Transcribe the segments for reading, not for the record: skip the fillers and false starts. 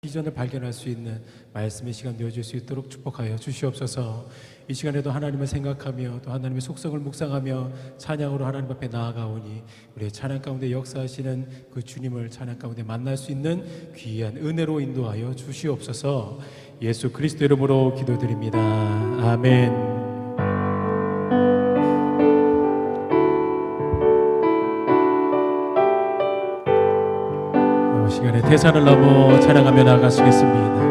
비전을 발견할 수 있는 말씀의 시간 되어줄 수 있도록 축복하여 주시옵소서. 이 시간에도 하나님을 생각하며 또 하나님의 속성을 묵상하며 찬양으로 하나님 앞에 나아가오니 우리의 찬양 가운데 역사하시는 그 주님을 찬양 가운데 만날 수 있는 귀한 은혜로 인도하여 주시옵소서. 예수 그리스도 이름으로 기도드립니다. 아멘. 시간에 대산을 넘어 찬양하며 나아가시겠습니다.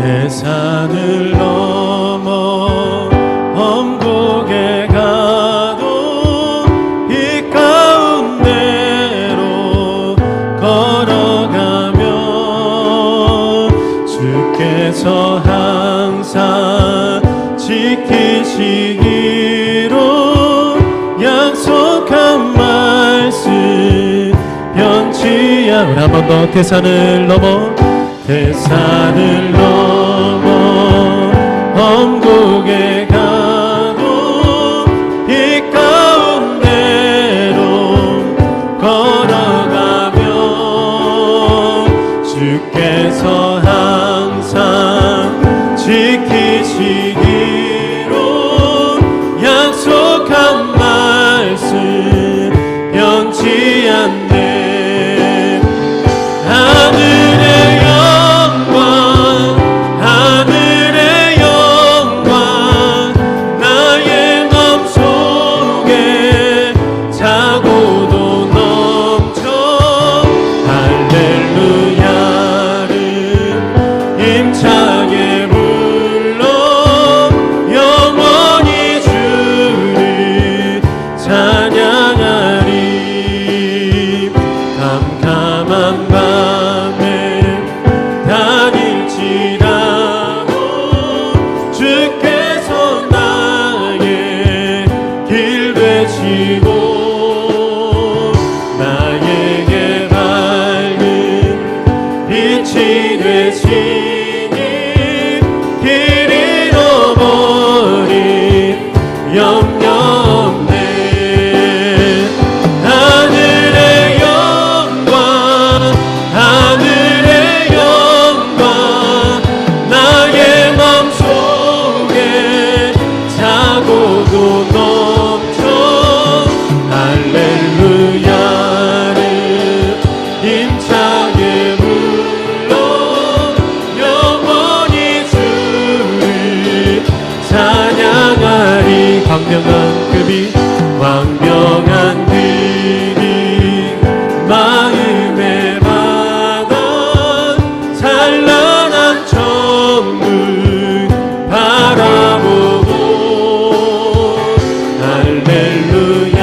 대산을 넘어 엄곡에 가도 이 가운데로 걸어가면 주께서 항상 지키시기로 약속한 말씀 변치 않. 우리 한 번 더 대산을 넘어 엄곡에 가도 이 가운데로 걸어가면 주께서 항상 지키시기로 약속한 말씀 변치 않네. 하늘의 영광 나의 맘속에 차고도 넘쳐 할렐루야를 힘차게 불러 영원히 주를 찬양하리. 캄캄한 밤에 다닐지라도 주께서 나의 길 되시고 나에게 밝은 빛이 되시니 길 잃어버린 염려 없네. 하늘의 영광 나의 맘속에 차고도 넘쳐 할렐루야를 힘차게 불러 영원히 주를 찬양하리. 광명한 그빛 마음에 찬란한 천국 바라보고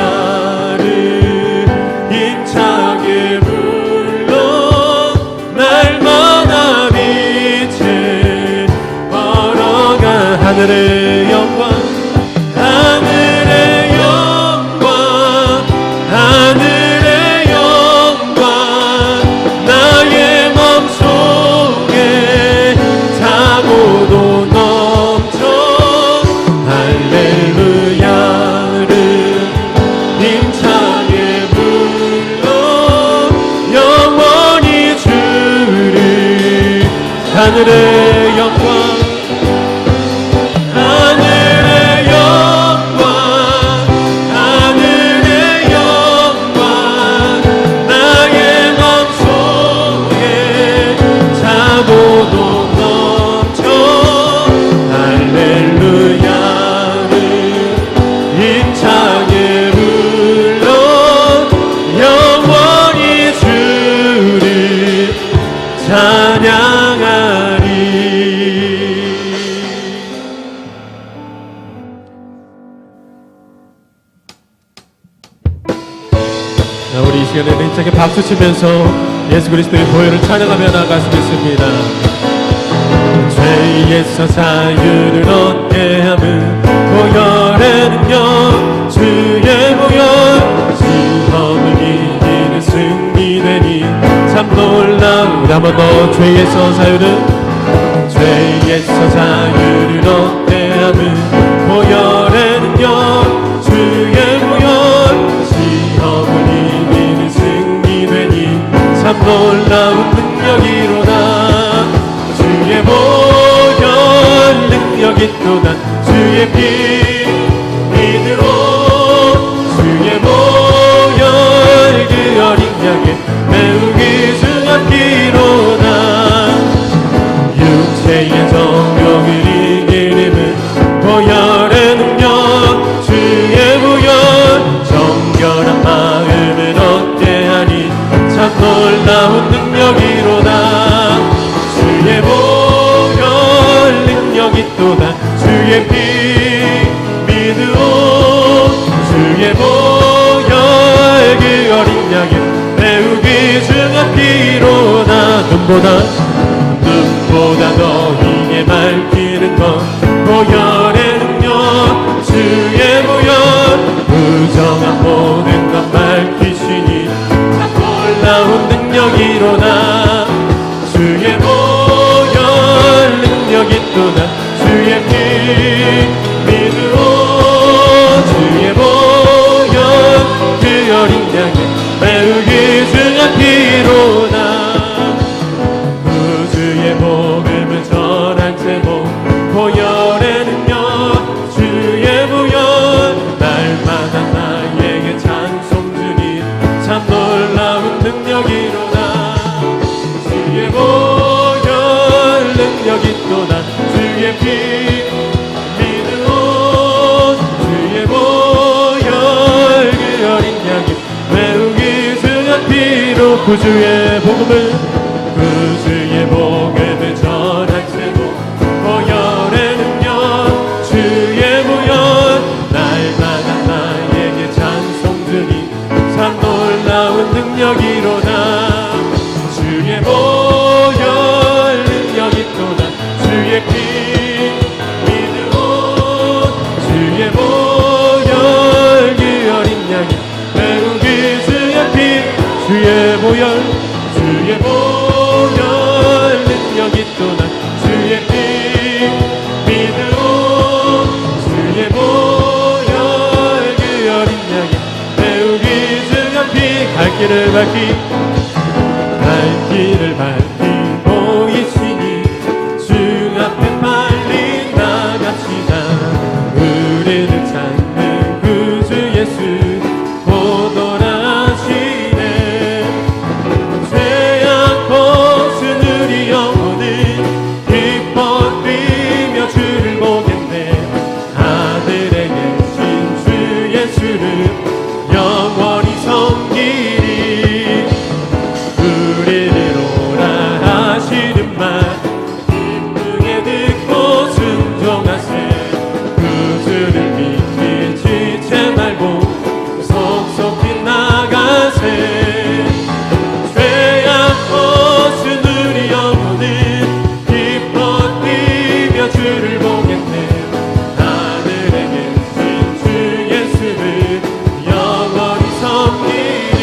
할렐루야를 힘차게 불러 날마다 빛에 걸어가. 하늘의 영광 나의 맘속에 차고도 넘쳐 할렐루야를 힘차게 불러 영원히 주를. 하늘의 영광 나의 맘속에 차고도 넘쳐 할렐루야를 힘차게 불러 영원히 주를 찬양하리. 우리 이 시간에는 힘차게 박수치면서 예수 그리스도의 보혈을 찬양하며 나아가시겠습니다. 죄에서 자유를 얻게 함은 보혈에는요 주의 보혈 시험을 이기는 승리되니 참 놀라운. 한 번 더 죄에서 자유를 얻게 함은 보혈에는요 주의 보혈 시험을 이기는 승리되니 참 놀라운 능력이로다. 있도다 주의 피 믿으로 주의 보혈 그 어린 양의 매우 귀중한 피로다 육체의 정욕을 이기림은 보혈의 능력 주의 보혈 정결한 마음을 얻게 하니 참 놀라운 능력이로다 주의 보혈 능력 있도다 주의 피 믿으오 주의 보혈 그 어린 양의 매우 귀중한 피로다 눈보다 더 희게 밝히는 것 보혈의 능력 주의 보혈 부정한 모든 것 밝히시니 참 놀라운 능력이로다 주의 보혈 능력 있도다 주의 피 믿으오 주의 보혈 그 어린 양의 매우 귀중한 피로다 구주의 복음을 전할 제목 보혈의 능력 주의 보혈 날마다 나에게 찬송 주니 참 놀라운 능력이로다 주의 보혈 능력 있도다 주의 피 믿으오 주의 보혈 그 어린 양의 매우 귀중한 피로 구주의 복음을 전할 제목 보혈의 능력 주의 보혈 날마다 나에게 찬송 주니 참 놀라운 능력이로다 주의 보혈 능력 있도다 주의 피 믿으오 주의 보혈 그 어린 양의 매우 귀중한 피 주의 보혈 능력 있도다 주의 피 믿으오 주의 보혈 그 어린 양의 매우 귀중한 피 갈 길을 밝히고 있으니 주 앞에 빨리 나갑시다 우리를 찾는 구주 예수 보도라시네 죄악 벗은 우리 영혼은 기뻐 뛰며 주를 보겠네 하늘에 계신 주 예수를 영원히 섬기리 우리를 오라 하시는 말 기쁘게 듣고 순종하세 구주를 믿기 지체 말고 속속히 나가세 죄악 벗은 우리 영혼은 기뻐 뛰며 주를 보겠네 하늘에 계신 주 예수를 영원히 섬기리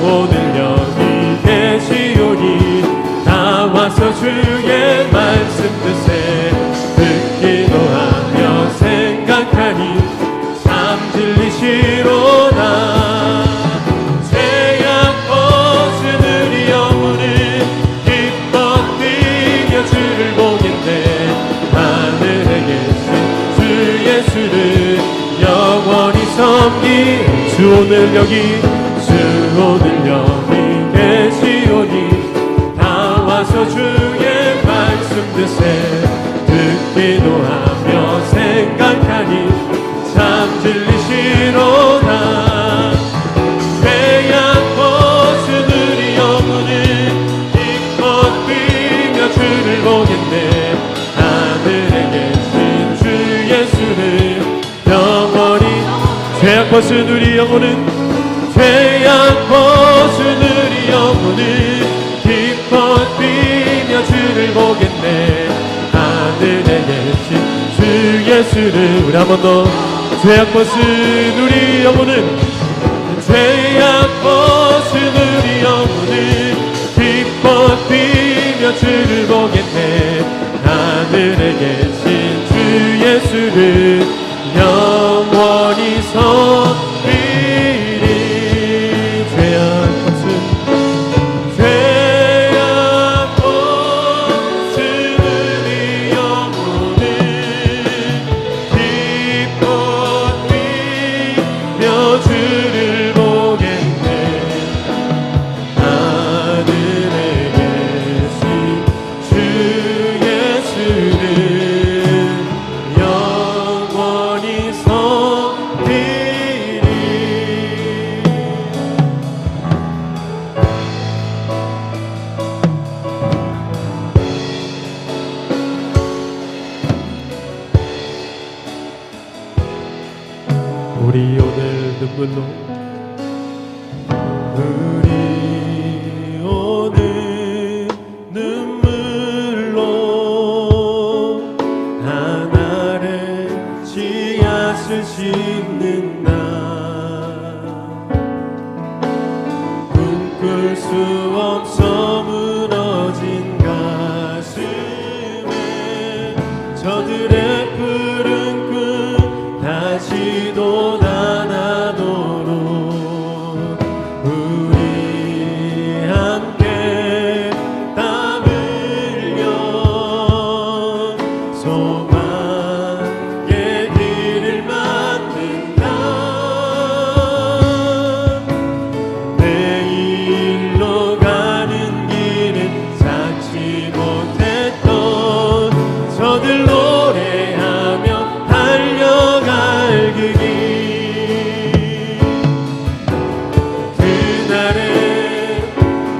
오늘 여기 계시오니 다 와서 주의 말씀 드세 듣기도 하며 생각하니 참 진리시로다 죄악 벗은 우리 영혼은 기뻐 뛰며 주를 보겠네 하늘에 계신 주 예수를 영원히 섬기 주 오늘 여기 계시오니 다 와서 주의 말씀 드세 듣기도 하며 생각하니 참 진리시로다 죄악 벗은 우리 영혼은 기뻐 뛰며 주를 보겠네 하늘에 계신 주 예수를 영원히 죄악 벗은 우리 영혼은 기뻐 뛰며 주를 보겠네 하늘에 계신 주 예수를 우리 한 번 더 죄악 벗은 우리 영혼은 기뻐 뛰며 주를 보겠네 하늘에 계신 주 예수를 영원히 섬기리 죄악 벗은 우리 영혼 눈물로 우리 오늘 눈물로 하나를 씨앗을 심는 날 꿈꿀 수 없어 무너진 가슴에 저들의 푸른 꿈 다시 돋아나도록 우리 함께 땀 흘려 소망의 길을 만든다. 내일로 가는 길은 쌓지 못했던 저들 노래하며 달려갈 그 길. 그날에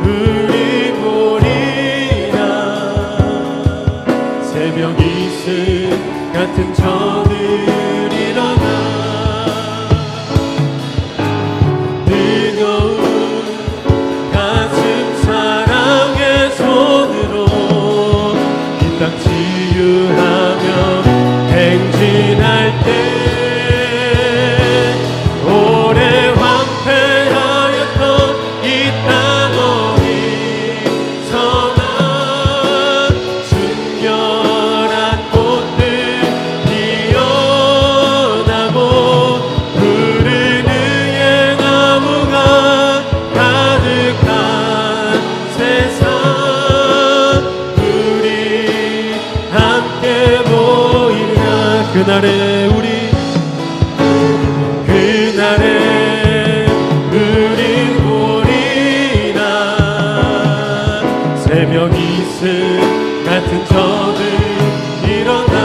우리 보리라 새벽 이슬 같은 저들 일어나 뜨거운 가슴 사랑의 손으로 이 땅 치유하며 행진할 때 오래 황폐하였던 이 땅 어디서나 순결한 꽃들 피어나고 푸른 의의 나무가 가득한 세상 우리 함께 보이랴. 그날에 우리 보리라 새벽 이슬 같은 저들 일어나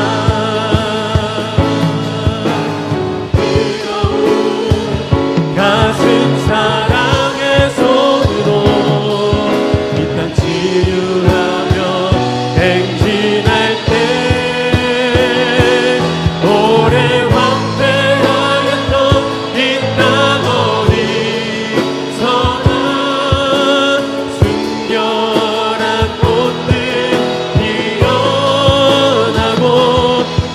뜨거운 가슴 사랑의 손으로 이 땅 치유하며 행진할 때 오래 황폐하였던 이 땅 어디서나 순결한 꽃들 피어나고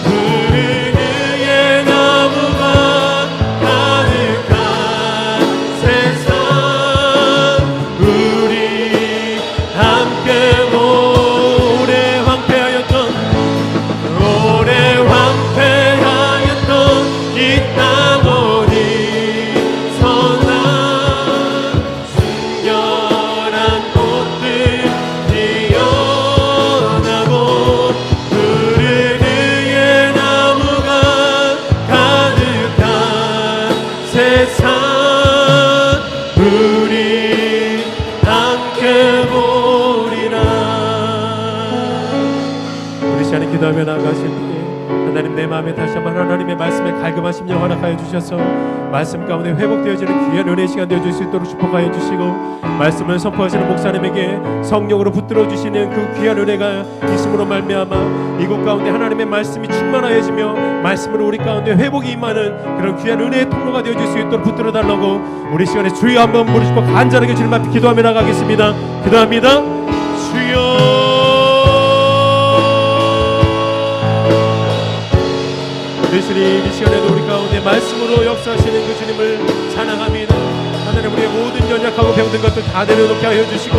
푸른 의의 나무가 가득한 세상 우리 함께 오래 황폐하였던 이 땅 어디서나 순결한 꽃들 피어나고 푸른 의의 나무가 가득한 세상 우리 함께 보리라. 우리 시간에 기도하며 나아가실 때 하나님 내 마음에 다시 한번 하나님의 말씀에 갈급한 심령 허락하여 주셔서 말씀 가운데 회복되어지는 귀한 은혜의 시간 되어줄 수 있도록 축복하여 주시고 말씀을 선포하시는 목사님에게 성령으로 붙들어 주시는 그 귀한 은혜가 있음으로 말미암아 이곳 가운데 하나님의 말씀이 충만하여지며 말씀으로 우리 가운데 회복이 임하는 그런 귀한 은혜의 통로가 되어줄 수 있도록 붙들어 달라고 우리 시간에 주여 한번 부르시고 간절하게 주님 앞에 기도하며 나가겠습니다. 기도합니다. 주여 예수님 이 시간에도 우리 가운데 말씀으로 역사하시는 그 주님을 찬양합니다. 하나님 우리의 모든 연약하고 병든 것들 다 내려놓게 하여 주시고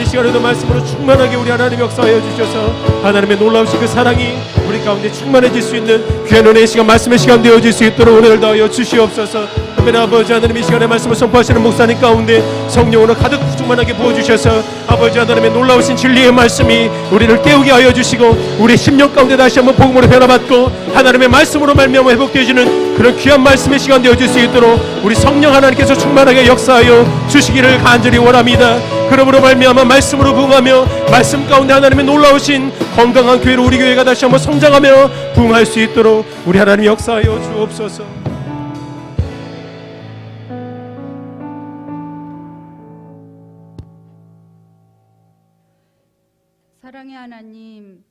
이 시간에도 말씀으로 충만하게 우리 하나님 역사하여 주셔서 하나님의 놀라우신 그 사랑이 우리 가운데 충만해질 수 있는 귀한 은혜의 시간 말씀의 시간 되어질 수 있도록 은혜를 더하여 주시옵소서. 아버지 하나님 이 시간에 말씀을 선포하시는 목사님 가운데 성령으로 가득 충만하게 부어주셔서 아버지 하나님의 놀라우신 진리의 말씀이 우리를 깨우게 하여 주시고 우리 심령 가운데 다시 한번 복음으로 변화받고 하나님의 말씀으로 말미암아 회복되어지는 그런 귀한 말씀의 시간 되어질 수 있도록 우리 성령 하나님께서 충만하게 역사하여 주시기를 간절히 원합니다. 그러므로 말미암아 말씀으로 부응하며 말씀 가운데 하나님의 놀라우신 건강한 교회로 우리 교회가 다시 한번 성장하며 부응할 수 있도록 우리 하나님 역사하여 주옵소서. 사랑의 하나님,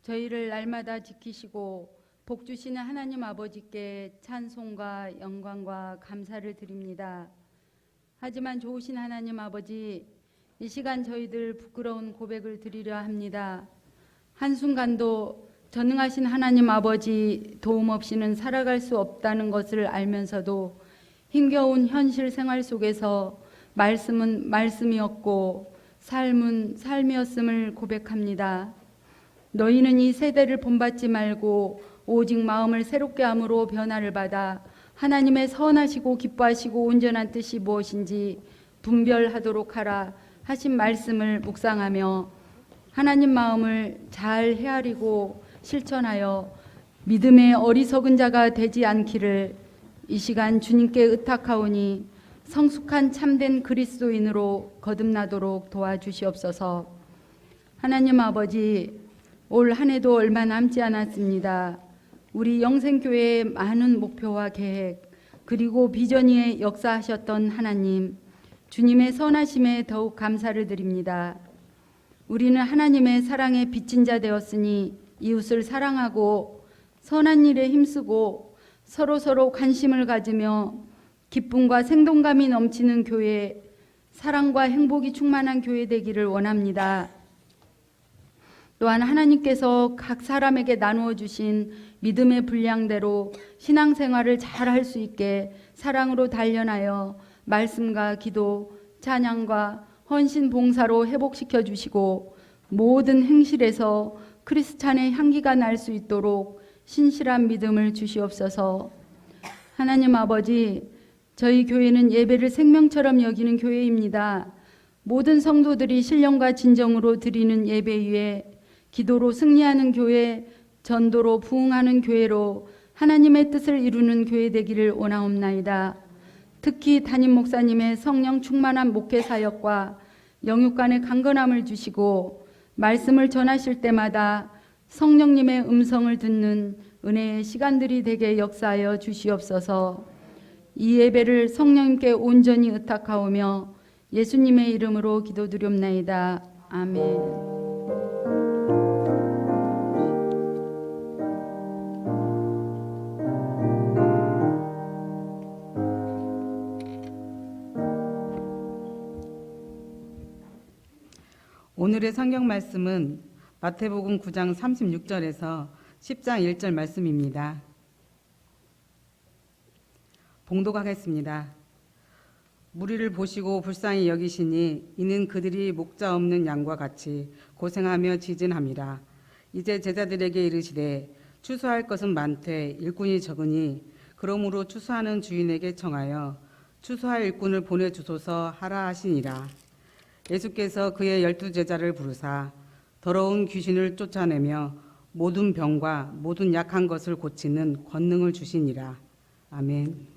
저희를 날마다 지키시고 복 주시는 하나님 아버지께 찬송과 영광과 감사를 드립니다. 하지만 좋으신 하나님 아버지, 이 시간 저희들 부끄러운 고백을 드리려 합니다. 한순간도 전능하신 하나님 아버지 도움 없이는 살아갈 수 없다는 것을 알면서도 힘겨운 현실 생활 속에서 말씀은 말씀이었고 삶은 삶이었음을 고백합니다. 너희는 이 세대를 본받지 말고 오직 마음을 새롭게 함으로 변화를 받아 하나님의 선하시고 기뻐하시고 온전한 뜻이 무엇인지 분별하도록 하라 하신 말씀을 묵상하며 하나님 마음을 잘 헤아리고 실천하여 믿음의 어리석은 자가 되지 않기를 이 시간 주님께 의탁하오니 성숙한 참된 그리스도인으로 거듭나도록 도와주시옵소서. 하나님 아버지, 올 한 해도 얼마 남지 않았습니다. 우리 영생교회의 많은 목표와 계획 그리고 비전 위에 역사하셨던 하나님, 주님의 선하심에 더욱 감사를 드립니다. 우리는 하나님의 사랑에 빚진 자 되었으니 이웃을 사랑하고 선한 일에 힘쓰고 서로 관심을 가지며 기쁨과 생동감이 넘치는 교회, 사랑과 행복이 충만한 교회 되기를 원합니다. 또한 하나님께서 각 사람에게 나누어 주신 믿음의 분량대로 신앙생활을 잘 할 수 있게 사랑으로 단련하여 말씀과 기도, 찬양과 헌신 봉사로 회복시켜 주시고 모든 행실에서 크리스찬의 향기가 날 수 있도록 신실한 믿음을 주시옵소서. 하나님 아버지, 저희 교회는 예배를 생명처럼 여기는 교회입니다. 모든 성도들이 신령과 진정으로 드리는 예배 위에 기도로 승리하는 교회, 전도로 부흥하는 교회로 하나님의 뜻을 이루는 교회 되기를 원하옵나이다. 특히 담임 목사님의 성령 충만한 목회 사역과 영육간의 강건함을 주시고 말씀을 전하실 때마다 성령님의 음성을 듣는 은혜의 시간들이 되게 역사하여 주시옵소서. 이 예배를 성령님께 온전히 의탁하오며 예수님의 이름으로 기도드리옵나이다. 아멘. 오늘의 성경 말씀은 마태복음 9장 36절에서 10장 1절 말씀입니다. 봉독하겠습니다. 무리를 보시고 불쌍히 여기시니 이는 그들이 목자 없는 양과 같이 고생하며 지진함이라. 이제 제자들에게 이르시되 추수할 것은 많되 일꾼이 적으니 그러므로 추수하는 주인에게 청하여 추수할 일꾼을 보내주소서 하라 하시니라. 예수께서 그의 12제자를 부르사 더러운 귀신을 쫓아내며 모든 병과 모든 약한 것을 고치는 권능을 주시니라. 아멘.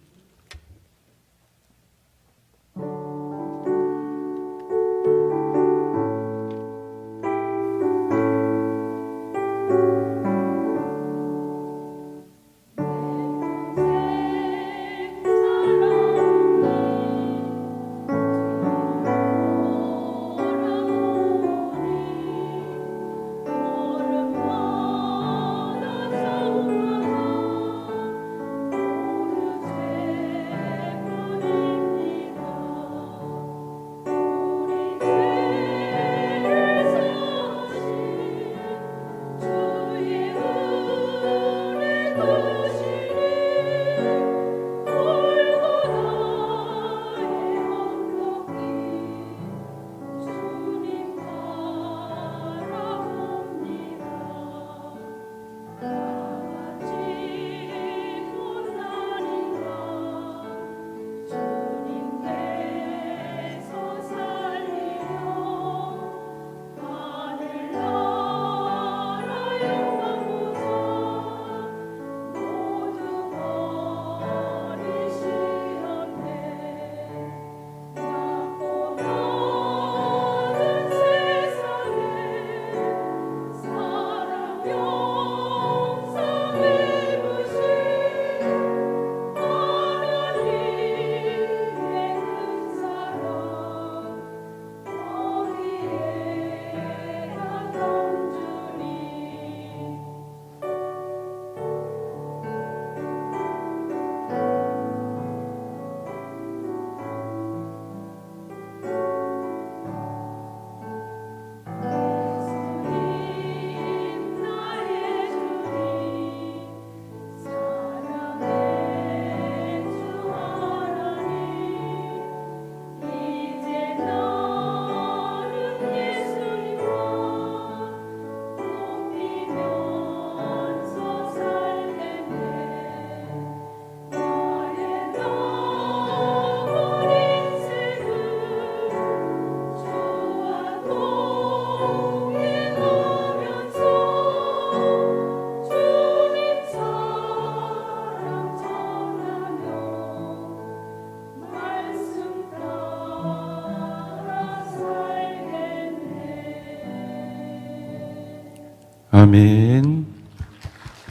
아멘.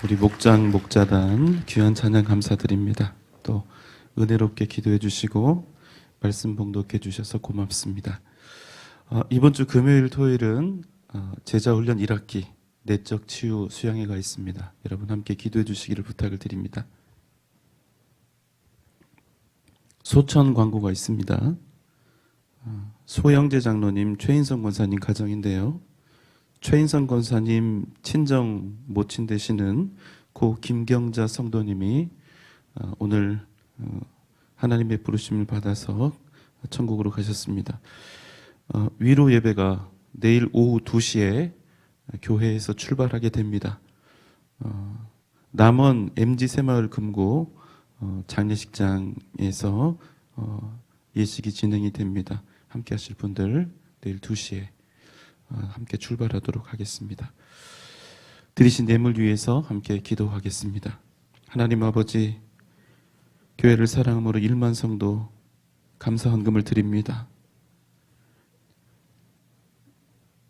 우리 목장 목자단 귀한 찬양 감사드립니다. 또 은혜롭게 기도해 주시고 말씀 봉독해 주셔서 고맙습니다. 이번 주 금요일 토요일은 제자훈련 1학기 내적 치유 수양회가 있습니다. 여러분 함께 기도해 주시기를 부탁을 드립니다. 소천 광고가 있습니다. 소영재 장로님, 최인성 권사님 가정인데요. 최인성 권사님 친정 모친 되시는 고 김경자 성도님이 오늘 하나님의 부르심을 받아서 천국으로 가셨습니다. 위로 예배가 내일 오후 2시에 교회에서 출발하게 됩니다. 남원 MG 새마을 금고 장례식장에서 예식이 진행이 됩니다. 함께 하실 분들 내일 2시에 함께 출발하도록 하겠습니다. 드리신 뇌물 위해서 함께 기도하겠습니다. 하나님 아버지, 교회를 사랑함으로 1만 성도 감사 헌금을 드립니다.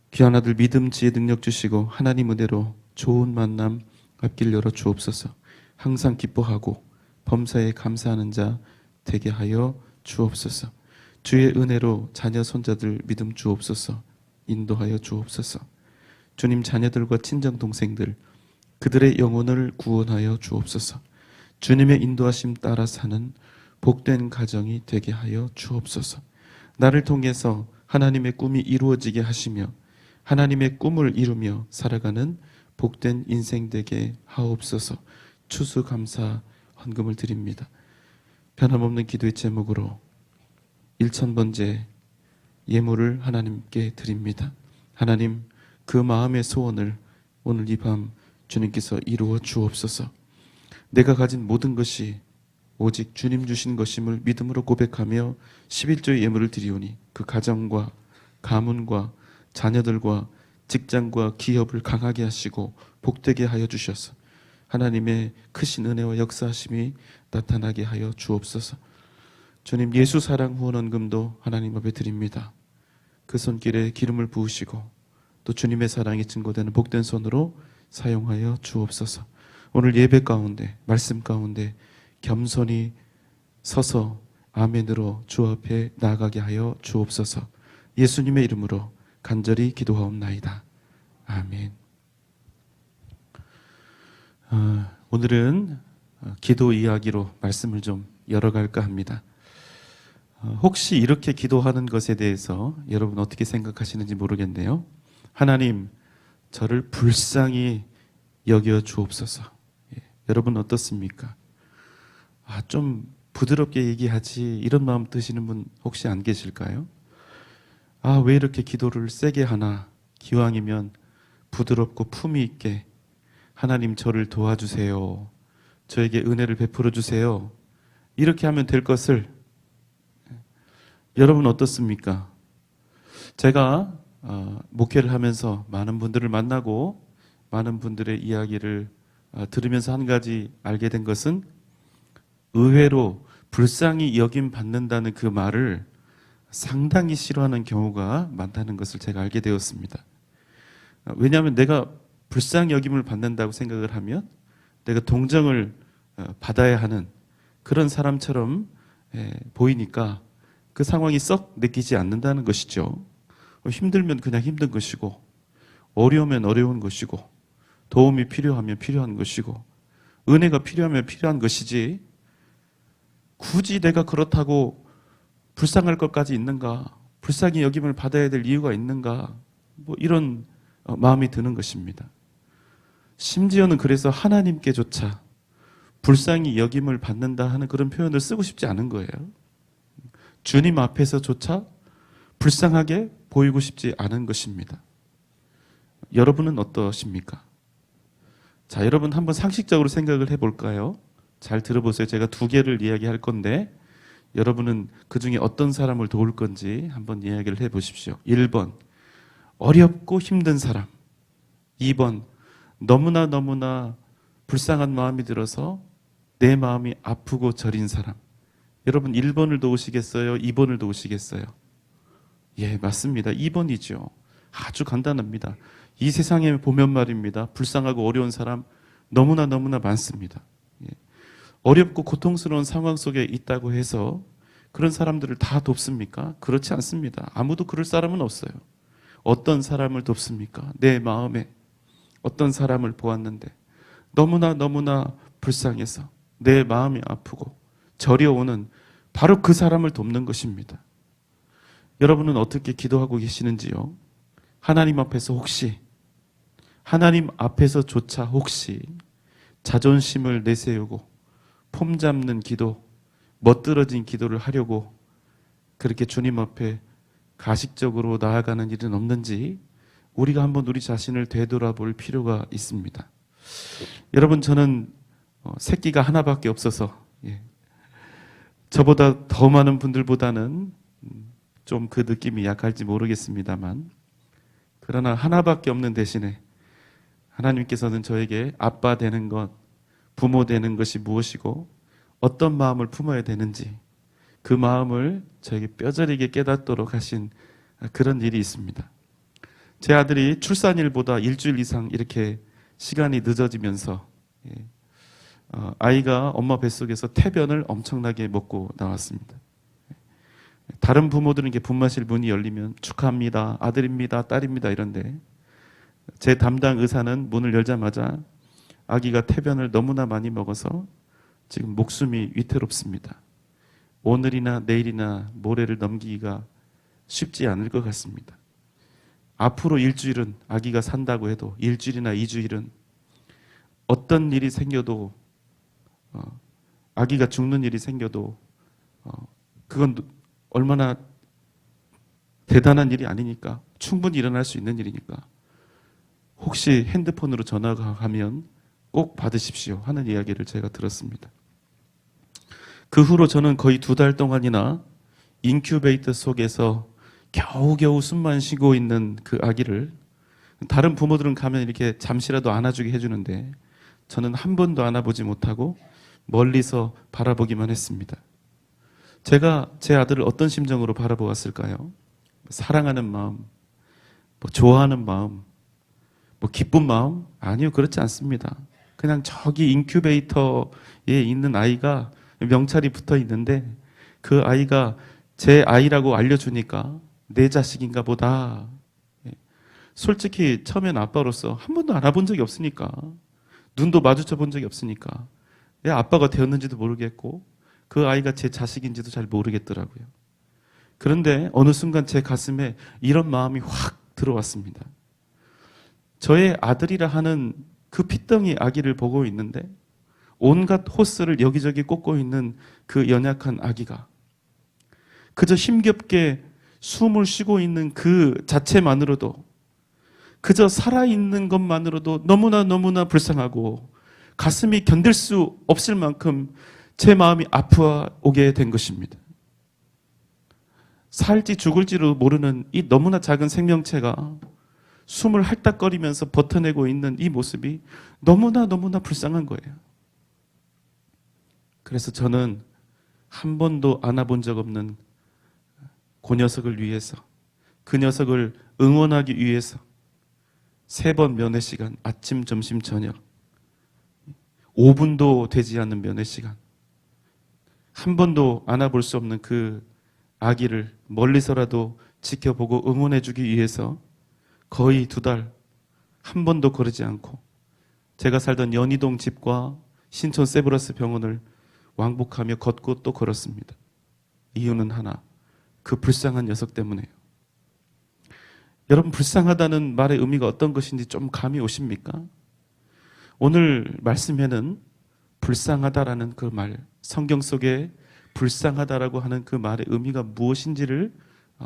귀한 아들 믿음, 지혜, 능력 주시고 하나님 은혜로 좋은 만남 앞길 열어 주옵소서. 항상 기뻐하고 범사에 감사하는 자 되게 하여 주옵소서. 주의 은혜로 자녀 손자들 믿음 주옵소서. 인도하여 주옵소서. 주님 자녀들과 친정 동생들 그들의 영혼을 구원하여 주옵소서. 주님의 인도하심 따라 사는 복된 가정이 되게 하여 주옵소서. 나를 통해서 하나님의 꿈이 이루어지게 하시며 하나님의 꿈을 이루며 살아가는 복된 인생 되게 하옵소서. 추수감사 헌금을 드립니다. 변함없는 기도의 제목으로 1000번째 예물을 하나님께 드립니다. 하나님, 그 마음의 소원을 오늘 이 밤 주님께서 이루어 주옵소서. 내가 가진 모든 것이 오직 주님 주신 것임을 믿음으로 고백하며 11조의 예물을 드리오니 그 가정과 가문과 자녀들과 직장과 기업을 강하게 하시고 복되게 하여 주셔서 하나님의 크신 은혜와 역사하심이 나타나게 하여 주옵소서. 주님, 예수 사랑 후원헌금도 하나님 앞에 드립니다. 그 손길에 기름을 부으시고 또 주님의 사랑이 증거되는 복된 손으로 사용하여 주옵소서. 오늘 예배 가운데 말씀 가운데 겸손히 서서 아멘으로 주 앞에 나아가게 하여 주옵소서. 예수님의 이름으로 간절히 기도하옵나이다. 아멘. 오늘은 기도 이야기로 말씀을 좀 열어갈까 합니다. 혹시 이렇게 기도하는 것에 대해서 여러분 어떻게 생각하시는지 모르겠네요. 하나님, 저를 불쌍히 여겨 주옵소서. 여러분 어떻습니까? 좀 부드럽게 얘기하지 이런 마음 드시는 분 혹시 안 계실까요? 왜 이렇게 기도를 세게 하나? 기왕이면 부드럽고 품위 있게 하나님 저를 도와주세요. 저에게 은혜를 베풀어 주세요. 이렇게 하면 될 것을 여러분 어떻습니까? 제가 목회를 하면서 많은 분들을 만나고 많은 분들의 이야기를 들으면서 한 가지 알게 된 것은 의외로 불쌍히 여김 받는다는 그 말을 상당히 싫어하는 경우가 많다는 것을 제가 알게 되었습니다. 왜냐하면 내가 불쌍히 여김을 받는다고 생각을 하면 내가 동정을 받아야 하는 그런 사람처럼 보이니까 그 상황이 썩 느끼지 않는다는 것이죠. 힘들면 그냥 힘든 것이고 어려우면 어려운 것이고 도움이 필요하면 필요한 것이고 은혜가 필요하면 필요한 것이지 굳이 내가 그렇다고 불쌍할 것까지 있는가? 불쌍히 여김을 받아야 될 이유가 있는가? 이런 마음이 드는 것입니다. 심지어는 그래서 하나님께조차 불쌍히 여김을 받는다 하는 그런 표현을 쓰고 싶지 않은 거예요. 주님 앞에서조차 불쌍하게 보이고 싶지 않은 것입니다. 여러분은 어떠십니까? 자, 여러분 한번 상식적으로 생각을 해볼까요? 잘 들어보세요. 제가 2개를 이야기할 건데 여러분은 그 중에 어떤 사람을 도울 건지 한번 이야기를 해보십시오. 1번, 어렵고 힘든 사람. 2번, 너무나 불쌍한 마음이 들어서 내 마음이 아프고 저린 사람. 여러분 1번을 도우시겠어요? 2번을 도우시겠어요? 예, 맞습니다. 2번이죠. 아주 간단합니다. 이 세상에 보면 말입니다. 불쌍하고 어려운 사람 너무나 많습니다. 예. 어렵고 고통스러운 상황 속에 있다고 해서 그런 사람들을 다 돕습니까? 그렇지 않습니다. 아무도 그럴 사람은 없어요. 어떤 사람을 돕습니까? 내 마음에 어떤 사람을 보았는데 너무나 불쌍해서 내 마음이 아프고 저려오는 바로 그 사람을 돕는 것입니다. 여러분은 어떻게 기도하고 계시는지요? 하나님 앞에서 혹시, 하나님 앞에서조차 혹시 자존심을 내세우고 폼 잡는 기도, 멋들어진 기도를 하려고 그렇게 주님 앞에 가식적으로 나아가는 일은 없는지 우리가 한번 우리 자신을 되돌아볼 필요가 있습니다. 여러분, 저는 새끼가 하나밖에 없어서 저보다 더 많은 분들보다는 좀 그 느낌이 약할지 모르겠습니다만, 그러나 하나밖에 없는 대신에 하나님께서는 저에게 아빠 되는 것, 부모 되는 것이 무엇이고 어떤 마음을 품어야 되는지 그 마음을 저에게 뼈저리게 깨닫도록 하신 그런 일이 있습니다. 제 아들이 출산일보다 일주일 이상 이렇게 시간이 늦어지면서 아이가 엄마 뱃속에서 태변을 엄청나게 먹고 나왔습니다. 다른 부모들은 이렇게 분만실 문이 열리면 축하합니다, 아들입니다, 딸입니다 이런데 제 담당 의사는 문을 열자마자 아기가 태변을 너무나 많이 먹어서 지금 목숨이 위태롭습니다. 오늘이나 내일이나 모레를 넘기기가 쉽지 않을 것 같습니다. 앞으로 일주일은 아기가 산다고 해도 일주일이나 2주일은 어떤 일이 생겨도 아기가 죽는 일이 생겨도 그건 얼마나 대단한 일이 아니니까 충분히 일어날 수 있는 일이니까 혹시 핸드폰으로 전화가 가면 꼭 받으십시오 하는 이야기를 제가 들었습니다. 그 후로 저는 거의 2달 동안이나 인큐베이터 속에서 겨우겨우 숨만 쉬고 있는 그 아기를 다른 부모들은 가면 이렇게 잠시라도 안아주게 해주는데 저는 한 번도 안아보지 못하고 멀리서 바라보기만 했습니다. 제가 제 아들을 어떤 심정으로 바라보았을까요? 사랑하는 마음, 좋아하는 마음, 기쁜 마음? 아니요, 그렇지 않습니다. 그냥 저기 인큐베이터에 있는 아이가 명찰이 붙어 있는데 그 아이가 제 아이라고 알려주니까 내 자식인가 보다. 솔직히 처음엔 아빠로서 한 번도 안아본 적이 없으니까, 눈도 마주쳐 본 적이 없으니까 내 아빠가 되었는지도 모르겠고 그 아이가 제 자식인지도 잘 모르겠더라고요. 그런데 어느 순간 제 가슴에 이런 마음이 확 들어왔습니다. 저의 아들이라 하는 그 핏덩이 아기를 보고 있는데 온갖 호스를 여기저기 꽂고 있는 그 연약한 아기가 그저 힘겹게 숨을 쉬고 있는 그 자체만으로도, 그저 살아있는 것만으로도 너무나 불쌍하고 가슴이 견딜 수 없을 만큼 제 마음이 아파오게 된 것입니다. 살지 죽을지도 모르는 이 너무나 작은 생명체가 숨을 핥딱거리면서 버텨내고 있는 이 모습이 너무나 불쌍한 거예요. 그래서 저는 한 번도 안아본 적 없는 그 녀석을 위해서, 그 녀석을 응원하기 위해서 3번 면회 시간, 아침, 점심, 저녁 5분도 되지 않는 면회 시간, 한 번도 안아볼 수 없는 그 아기를 멀리서라도 지켜보고 응원해주기 위해서 거의 2달 한 번도 거르지 않고 제가 살던 연희동 집과 신촌 세브라스 병원을 왕복하며 걷고 또 걸었습니다. 이유는 하나, 그 불쌍한 녀석 때문에요. 여러분, 불쌍하다는 말의 의미가 어떤 것인지 좀 감이 오십니까? 오늘 말씀에는 불쌍하다라는 그 말, 성경 속에 불쌍하다라고 하는 그 말의 의미가 무엇인지를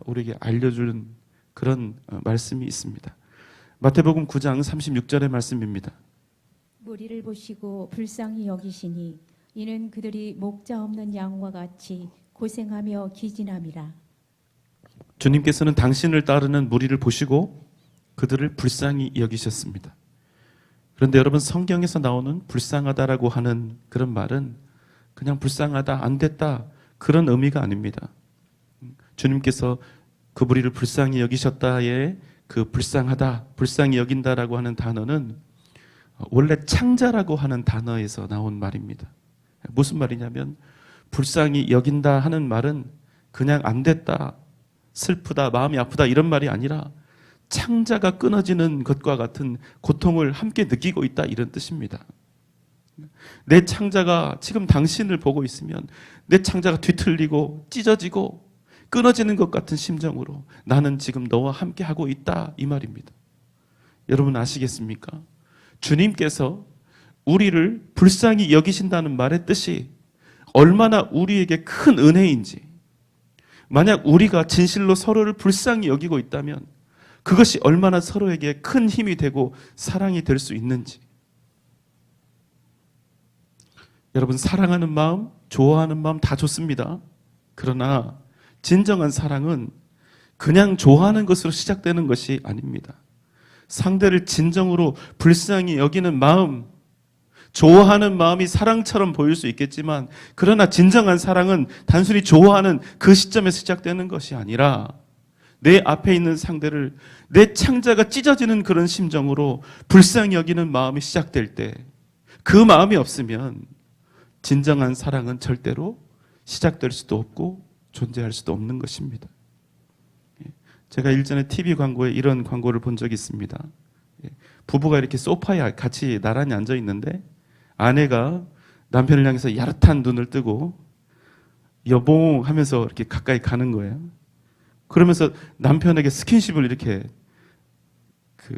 우리에게 알려주는 그런 말씀이 있습니다. 마태복음 9장 36절의 말씀입니다. 무리를 보시고 불쌍히 여기시니 이는 그들이 목자 없는 양과 같이 고생하며 기진함이라. 주님께서는 당신을 따르는 무리를 보시고 그들을 불쌍히 여기셨습니다. 그런데 여러분, 성경에서 나오는 불쌍하다라고 하는 그런 말은 그냥 불쌍하다, 안 됐다 그런 의미가 아닙니다. 주님께서 그 무리를 불쌍히 여기셨다의 그 불쌍하다, 불쌍히 여긴다라고 하는 단어는 원래 창자라고 하는 단어에서 나온 말입니다. 무슨 말이냐면 불쌍히 여긴다 하는 말은 그냥 안 됐다, 슬프다, 마음이 아프다 이런 말이 아니라 창자가 끊어지는 것과 같은 고통을 함께 느끼고 있다 이런 뜻입니다. 내 창자가 지금 당신을 보고 있으면 내 창자가 뒤틀리고 찢어지고 끊어지는 것 같은 심정으로 나는 지금 너와 함께 하고 있다 이 말입니다. 여러분 아시겠습니까? 주님께서 우리를 불쌍히 여기신다는 말의 뜻이 얼마나 우리에게 큰 은혜인지, 만약 우리가 진실로 서로를 불쌍히 여기고 있다면 그것이 얼마나 서로에게 큰 힘이 되고 사랑이 될 수 있는지. 여러분 사랑하는 마음, 좋아하는 마음 다 좋습니다. 그러나 진정한 사랑은 그냥 좋아하는 것으로 시작되는 것이 아닙니다. 상대를 진정으로 불쌍히 여기는 마음, 좋아하는 마음이 사랑처럼 보일 수 있겠지만 그러나 진정한 사랑은 단순히 좋아하는 그 시점에서 시작되는 것이 아니라 내 앞에 있는 상대를 내 창자가 찢어지는 그런 심정으로 불쌍히 여기는 마음이 시작될 때 그 마음이 없으면 진정한 사랑은 절대로 시작될 수도 없고 존재할 수도 없는 것입니다. 제가 일전에 TV 광고에 이런 광고를 본 적이 있습니다. 부부가 이렇게 소파에 같이 나란히 앉아 있는데 아내가 남편을 향해서 야릇한 눈을 뜨고 여봉 하면서 이렇게 가까이 가는 거예요. 그러면서 남편에게 스킨십을 이렇게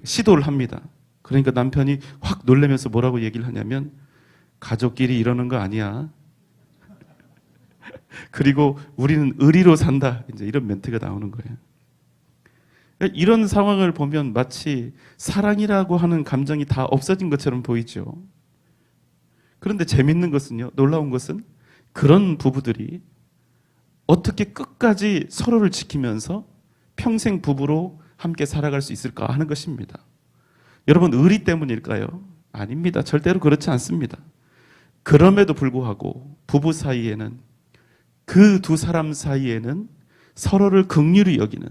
시도를 합니다. 그러니까 남편이 확 놀라면서 뭐라고 얘기를 하냐면 가족끼리 이러는 거 아니야. 그리고 우리는 의리로 산다. 이제 이런 멘트가 나오는 거예요. 이런 상황을 보면 마치 사랑이라고 하는 감정이 다 없어진 것처럼 보이죠. 그런데 재밌는 것은요, 놀라운 것은 그런 부부들이 어떻게 끝까지 서로를 지키면서 평생 부부로 함께 살아갈 수 있을까 하는 것입니다. 여러분, 의리 때문일까요? 아닙니다. 절대로 그렇지 않습니다. 그럼에도 불구하고 부부 사이에는, 그 두 사람 사이에는 서로를 긍휼히 여기는,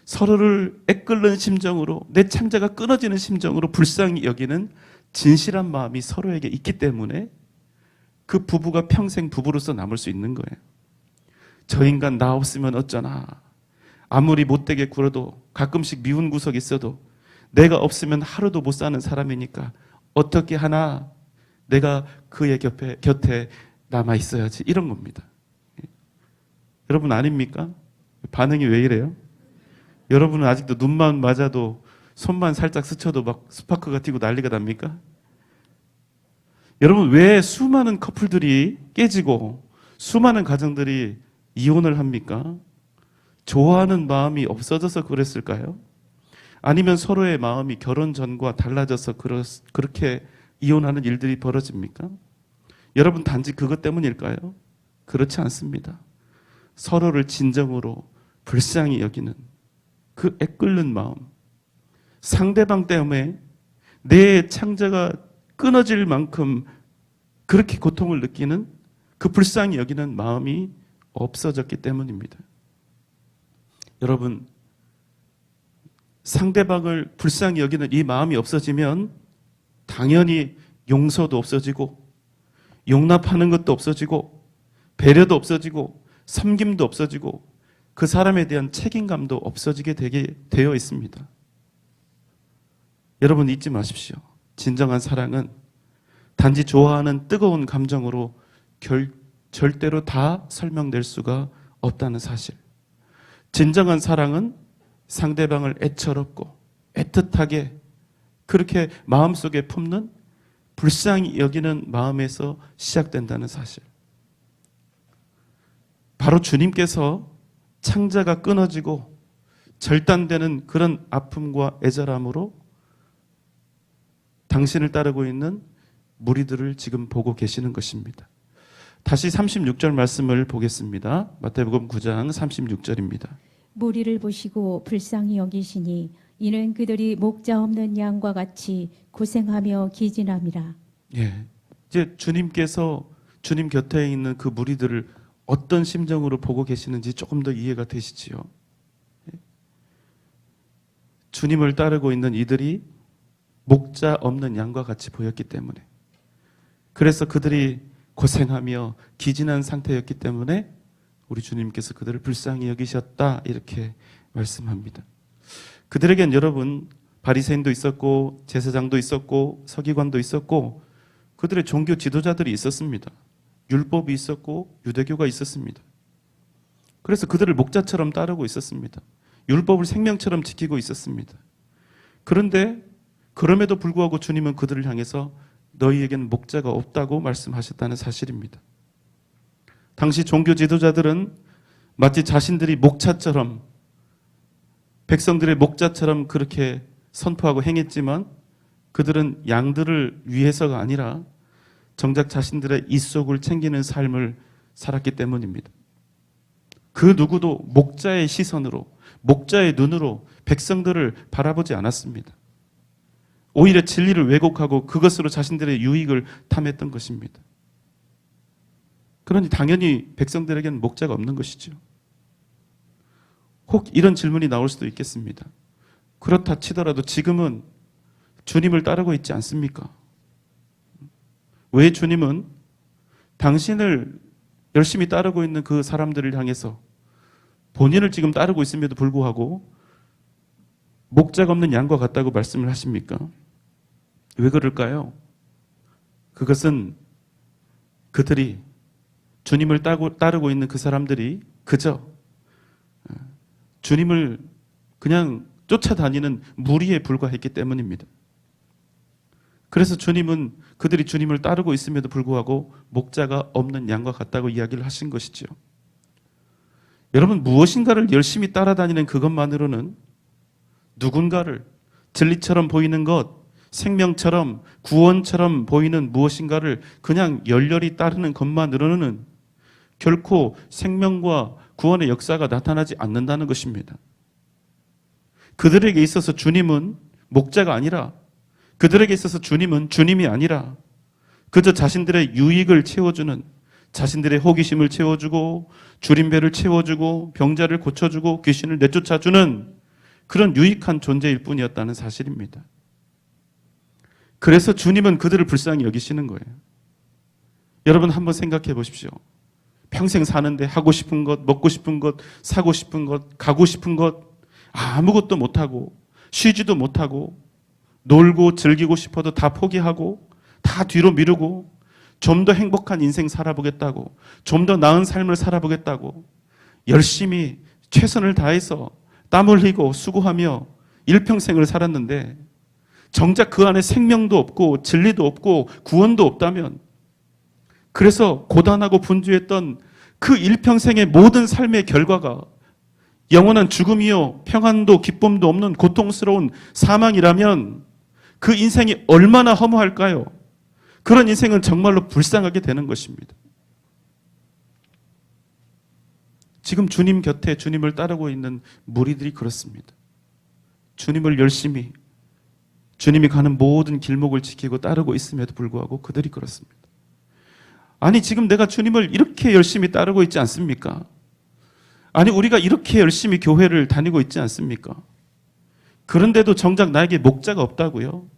서로를 애끓는 심정으로, 내 창자가 끊어지는 심정으로 불쌍히 여기는 진실한 마음이 서로에게 있기 때문에 그 부부가 평생 부부로서 남을 수 있는 거예요. 저 인간 나 없으면 어쩌나, 아무리 못되게 굴어도 가끔씩 미운 구석이 있어도 내가 없으면 하루도 못 사는 사람이니까 어떻게 하나 내가 그의 곁에 남아 있어야지, 이런 겁니다. 여러분 아닙니까? 반응이 왜 이래요? 여러분은 아직도 눈만 맞아도 손만 살짝 스쳐도 막 스파크가 튀고 난리가 납니까? 여러분, 왜 수많은 커플들이 깨지고 수많은 가정들이 이혼을 합니까? 좋아하는 마음이 없어져서 그랬을까요? 아니면 서로의 마음이 결혼 전과 달라져서 그렇게 이혼하는 일들이 벌어집니까? 여러분, 단지 그것 때문일까요? 그렇지 않습니다. 서로를 진정으로 불쌍히 여기는 그 애끓는 마음, 상대방 때문에 내 창자가 끊어질 만큼 그렇게 고통을 느끼는 그 불쌍히 여기는 마음이 없어졌기 때문입니다. 여러분, 상대방을 불쌍히 여기는 이 마음이 없어지면 당연히 용서도 없어지고 용납하는 것도 없어지고 배려도 없어지고 섬김도 없어지고 그 사람에 대한 책임감도 없어지게 되어 있습니다. 여러분 잊지 마십시오. 진정한 사랑은 단지 좋아하는 뜨거운 감정으로 절대로 다 설명될 수가 없다는 사실. 진정한 사랑은 상대방을 애처롭고 애틋하게 그렇게 마음속에 품는 불쌍히 여기는 마음에서 시작된다는 사실. 바로 주님께서 창자가 끊어지고 절단되는 그런 아픔과 애절함으로 당신을 따르고 있는 무리들을 지금 보고 계시는 것입니다. 다시 36절 말씀을 보겠습니다. 마태복음 9장 36절입니다. 무리를 보시고 불쌍히 여기시니 이는 그들이 목자 없는 양과 같이 고생하며 기진함이라. 예, 이제 주님께서 주님 곁에 있는 그 무리들을 어떤 심정으로 보고 계시는지 조금 더 이해가 되시지요. 주님을 따르고 있는 이들이 목자 없는 양과 같이 보였기 때문에, 그래서 그들이 고생하며 기진한 상태였기 때문에 우리 주님께서 그들을 불쌍히 여기셨다, 이렇게 말씀합니다. 그들에겐 여러분, 바리새인도 있었고 제사장도 있었고 서기관도 있었고 그들의 종교 지도자들이 있었습니다. 율법이 있었고 유대교가 있었습니다. 그래서 그들을 목자처럼 따르고 있었습니다. 율법을 생명처럼 지키고 있었습니다. 그런데 그럼에도 불구하고 주님은 그들을 향해서 너희에게는 목자가 없다고 말씀하셨다는 사실입니다. 당시 종교 지도자들은 마치 자신들이 목자처럼, 백성들의 목자처럼 그렇게 선포하고 행했지만 그들은 양들을 위해서가 아니라 정작 자신들의 입속을 챙기는 삶을 살았기 때문입니다. 그 누구도 목자의 시선으로, 목자의 눈으로 백성들을 바라보지 않았습니다. 오히려 진리를 왜곡하고 그것으로 자신들의 유익을 탐했던 것입니다. 그러니 당연히 백성들에게는 목자가 없는 것이죠. 혹 이런 질문이 나올 수도 있겠습니다. 그렇다 치더라도 지금은 주님을 따르고 있지 않습니까? 왜 주님은 당신을 열심히 따르고 있는 그 사람들을 향해서 본인을 지금 따르고 있음에도 불구하고 목자가 없는 양과 같다고 말씀을 하십니까? 왜 그럴까요? 그것은 그들이, 주님을 따르고 있는 그 사람들이 그저 주님을 그냥 쫓아다니는 무리에 불과했기 때문입니다. 그래서 주님은 그들이 주님을 따르고 있음에도 불구하고 목자가 없는 양과 같다고 이야기를 하신 것이죠. 여러분, 무엇인가를 열심히 따라다니는 그것만으로는 누군가를 진리처럼 보이는 것, 생명처럼, 구원처럼 보이는 무엇인가를 그냥 열렬히 따르는 것만으로는 결코 생명과 구원의 역사가 나타나지 않는다는 것입니다. 그들에게 있어서 주님은 목자가 아니라, 그들에게 있어서 주님은 주님이 아니라 그저 자신들의 유익을 채워주는, 자신들의 호기심을 채워주고 줄임배를 채워주고 병자를 고쳐주고 귀신을 내쫓아주는 그런 유익한 존재일 뿐이었다는 사실입니다. 그래서 주님은 그들을 불쌍히 여기시는 거예요. 여러분 한번 생각해 보십시오. 평생 사는데 하고 싶은 것, 먹고 싶은 것, 사고 싶은 것, 가고 싶은 것 아무것도 못하고 쉬지도 못하고 놀고 즐기고 싶어도 다 포기하고 다 뒤로 미루고 좀 더 행복한 인생 살아보겠다고, 좀 더 나은 삶을 살아보겠다고 열심히 최선을 다해서 땀 흘리고 수고하며 일평생을 살았는데 정작 그 안에 생명도 없고 진리도 없고 구원도 없다면, 그래서 고단하고 분주했던 그 일평생의 모든 삶의 결과가 영원한 죽음이요 평안도 기쁨도 없는 고통스러운 사망이라면 그 인생이 얼마나 허무할까요? 그런 인생은 정말로 불쌍하게 되는 것입니다. 지금 주님 곁에 주님을 따르고 있는 무리들이 그렇습니다. 주님을 열심히, 주님이 가는 모든 길목을 지키고 따르고 있음에도 불구하고 그들이 그렇습니다. 아니, 지금 내가 주님을 이렇게 열심히 따르고 있지 않습니까? 아니, 우리가 이렇게 열심히 교회를 다니고 있지 않습니까? 그런데도 정작 나에게 목자가 없다고요?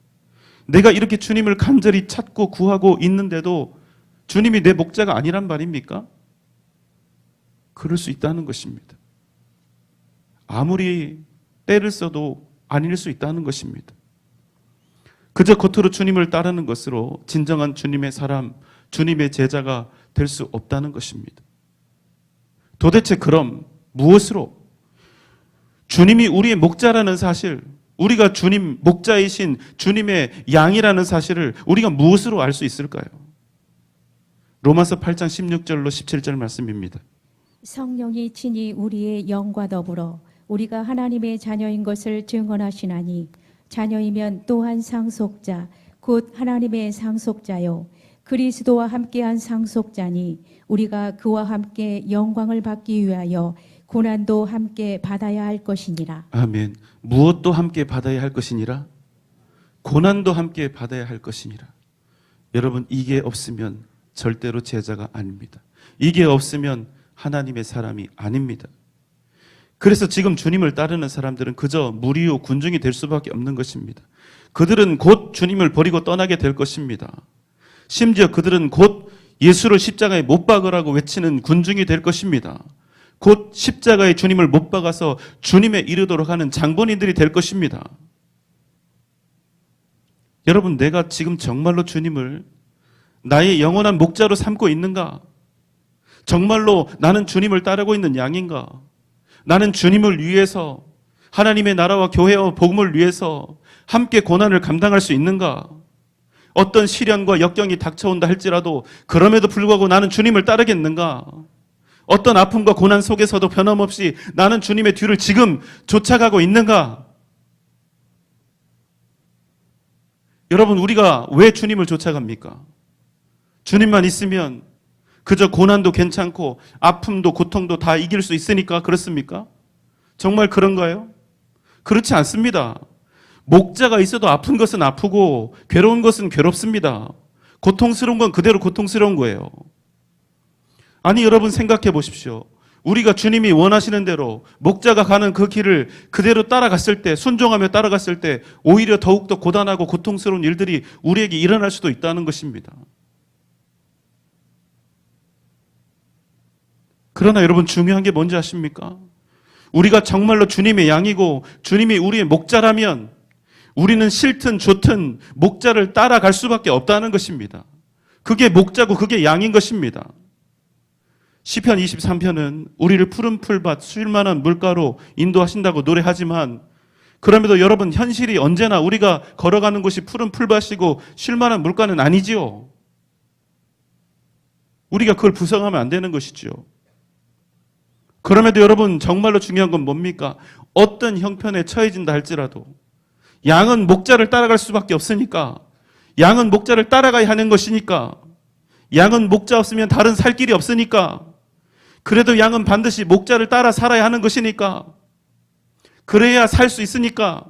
내가 이렇게 주님을 간절히 찾고 구하고 있는데도 주님이 내 목자가 아니란 말입니까? 그럴 수 있다는 것입니다. 아무리 때를 써도 아닐 수 있다는 것입니다. 그저 겉으로 주님을 따르는 것으로 진정한 주님의 사람, 주님의 제자가 될 수 없다는 것입니다. 도대체 그럼 무엇으로? 주님이 우리의 목자라는 사실, 우리가 주님 목자이신 주님의 양이라는 사실을 우리가 무엇으로 알 수 있을까요? 로마서 8장 16절로 17절 말씀입니다. 성령이 친히 우리의 영과 더불어 우리가 하나님의 자녀인 것을 증언하시나니 자녀이면 또한 상속자 곧 하나님의 상속자요 그리스도와 함께한 상속자니 우리가 그와 함께 영광을 받기 위하여 고난도 함께 받아야 할 것이니라. 아멘. 무엇도 함께 받아야 할 것이니라? 고난도 함께 받아야 할 것이니라. 여러분, 이게 없으면 절대로 제자가 아닙니다. 이게 없으면 하나님의 사람이 아닙니다. 그래서 지금 주님을 따르는 사람들은 그저 무리요 군중이 될 수밖에 없는 것입니다. 그들은 곧 주님을 버리고 떠나게 될 것입니다. 심지어 그들은 곧 예수를 십자가에 못 박으라고 외치는 군중이 될 것입니다. 곧 십자가에 주님을 못 박아서 주님에 이르도록 하는 장본인들이 될 것입니다. 여러분, 내가 지금 정말로 주님을 나의 영원한 목자로 삼고 있는가? 정말로 나는 주님을 따르고 있는 양인가? 나는 주님을 위해서, 하나님의 나라와 교회와 복음을 위해서 함께 고난을 감당할 수 있는가? 어떤 시련과 역경이 닥쳐온다 할지라도 그럼에도 불구하고 나는 주님을 따르겠는가? 어떤 아픔과 고난 속에서도 변함없이 나는 주님의 뒤를 지금 쫓아가고 있는가? 여러분, 우리가 왜 주님을 쫓아갑니까? 주님만 있으면 그저 고난도 괜찮고 아픔도 고통도 다 이길 수 있으니까 그렇습니까? 정말 그런가요? 그렇지 않습니다. 목자가 있어도 아픈 것은 아프고 괴로운 것은 괴롭습니다. 고통스러운 건 그대로 고통스러운 거예요. 아니, 여러분 생각해 보십시오. 우리가 주님이 원하시는 대로 목자가 가는 그 길을 그대로 따라갔을 때, 순종하며 따라갔을 때 오히려 더욱더 고단하고 고통스러운 일들이 우리에게 일어날 수도 있다는 것입니다. 그러나 여러분, 중요한 게 뭔지 아십니까? 우리가 정말로 주님의 양이고 주님이 우리의 목자라면 우리는 싫든 좋든 목자를 따라갈 수밖에 없다는 것입니다. 그게 목자고 그게 양인 것입니다. 시편 23편은 우리를 푸른 풀밭 쉴만한 물가로 인도하신다고 노래하지만, 그럼에도 여러분, 현실이 언제나 우리가 걸어가는 곳이 푸른 풀밭이고 쉴만한 물가는 아니지요. 우리가 그걸 부정하면 안 되는 것이죠. 그럼에도 여러분, 정말로 중요한 건 뭡니까? 어떤 형편에 처해진다 할지라도 양은 목자를 따라갈 수밖에 없으니까, 양은 목자를 따라가야 하는 것이니까, 양은 목자 없으면 다른 살 길이 없으니까, 그래도 양은 반드시 목자를 따라 살아야 하는 것이니까, 그래야 살 수 있으니까,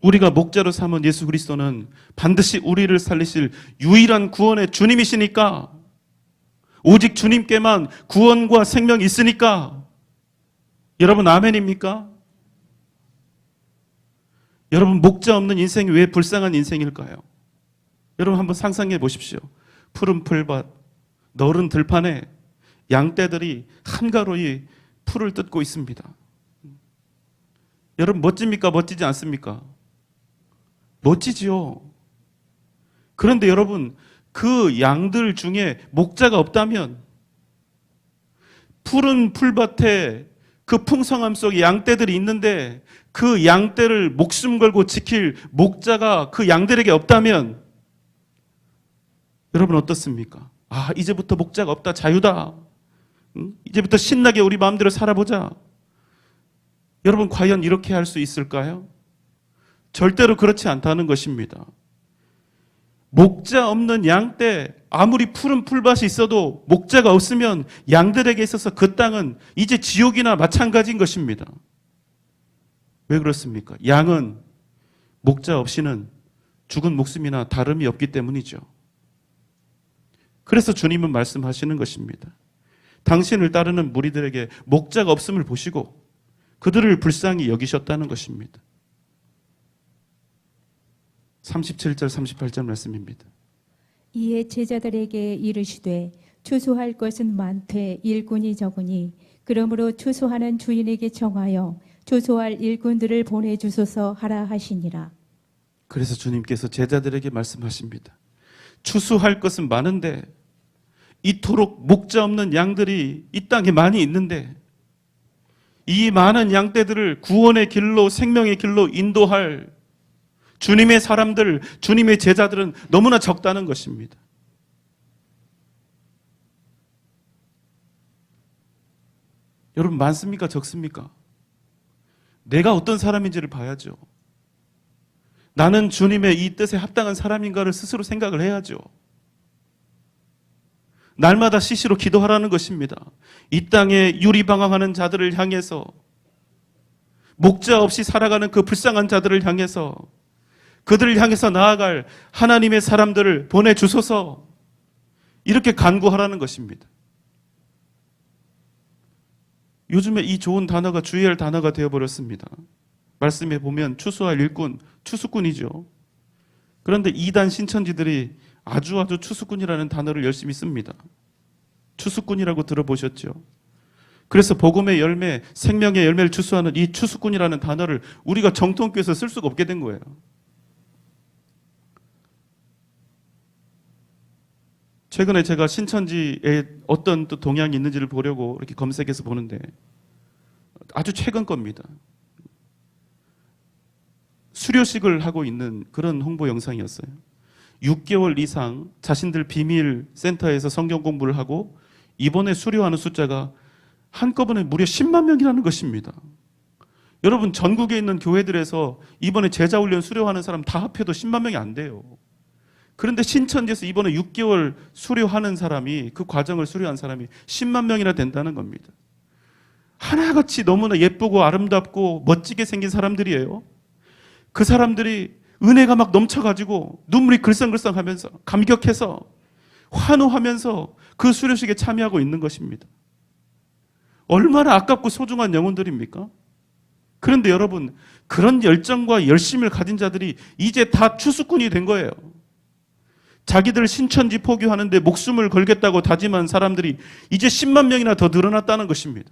우리가 목자로 삼은 예수 그리스도는 반드시 우리를 살리실 유일한 구원의 주님이시니까, 오직 주님께만 구원과 생명이 있으니까. 여러분, 아멘입니까? 여러분, 목자 없는 인생이 왜 불쌍한 인생일까요? 여러분, 한번 상상해 보십시오. 푸른 풀밭, 너른 들판에 양떼들이 한가로이 풀을 뜯고 있습니다. 여러분, 멋집니까? 멋지지 않습니까? 멋지지요. 그런데 여러분, 그 양들 중에 목자가 없다면, 푸른 풀밭에 그 풍성함 속에 양떼들이 있는데 그 양떼를 목숨 걸고 지킬 목자가 그 양들에게 없다면, 여러분 어떻습니까? 아, 이제부터 목자가 없다, 자유다. 이제부터 신나게 우리 마음대로 살아보자. 여러분, 과연 이렇게 할 수 있을까요? 절대로 그렇지 않다는 것입니다. 목자 없는 양떼, 아무리 푸른 풀밭이 있어도 목자가 없으면 양들에게 있어서 그 땅은 이제 지옥이나 마찬가지인 것입니다. 왜 그렇습니까? 양은 목자 없이는 죽은 목숨이나 다름이 없기 때문이죠. 그래서 주님은 말씀하시는 것입니다. 당신을 따르는 무리들에게 목자가 없음을 보시고 그들을 불쌍히 여기셨다는 것입니다. 37절 38절 말씀입니다. 이에 제자들에게 이르시되 추수할 것은 많되 일꾼이 적으니 그러므로 추수하는 주인에게 청하여 추수할 일꾼들을 보내주소서 하라 하시니라. 그래서 주님께서 제자들에게 말씀하십니다. 추수할 것은 많은데, 이토록 목자 없는 양들이 이 땅에 많이 있는데, 이 많은 양떼들을 구원의 길로, 생명의 길로 인도할 주님의 사람들, 주님의 제자들은 너무나 적다는 것입니다. 여러분, 많습니까? 적습니까? 내가 어떤 사람인지를 봐야죠. 나는 주님의 이 뜻에 합당한 사람인가를 스스로 생각을 해야죠. 날마다 시시로 기도하라는 것입니다. 이 땅에 유리방황하는 자들을 향해서, 목자 없이 살아가는 그 불쌍한 자들을 향해서, 그들을 향해서 나아갈 하나님의 사람들을 보내주소서, 이렇게 간구하라는 것입니다. 요즘에 이 좋은 단어가 주의할 단어가 되어버렸습니다. 말씀에 보면 추수할 일꾼, 추수꾼이죠. 그런데 이단 신천지들이 아주 추수꾼이라는 단어를 열심히 씁니다. 추수꾼이라고 들어보셨죠? 그래서 복음의 열매, 생명의 열매를 추수하는 이 추수꾼이라는 단어를 우리가 정통교에서 쓸 수가 없게 된 거예요. 최근에 제가 신천지에 어떤 또 동향이 있는지를 보려고 이렇게 검색해서 보는데 아주 최근 겁니다. 수료식을 하고 있는 그런 홍보 영상이었어요. 6개월 이상 자신들 비밀 센터에서 성경 공부를 하고 이번에 수료하는 숫자가 한꺼번에 무려 10만 명이라는 것입니다. 여러분, 전국에 있는 교회들에서 이번에 제자훈련 수료하는 사람 다 합해도 10만 명이 안 돼요. 그런데 신천지에서 이번에 6개월 수료하는 사람이, 그 과정을 수료한 사람이 10만 명이나 된다는 겁니다. 하나같이 너무나 예쁘고 아름답고 멋지게 생긴 사람들이에요. 그 사람들이 은혜가 막 넘쳐가지고 눈물이 글썽글썽하면서 감격해서 환호하면서 그 수료식에 참여하고 있는 것입니다. 얼마나 아깝고 소중한 영혼들입니까? 그런데 여러분, 그런 열정과 열심을 가진 자들이 이제 다 추수꾼이 된 거예요. 자기들 신천지 포교하는데 목숨을 걸겠다고 다짐한 사람들이 이제 10만 명이나 더 늘어났다는 것입니다.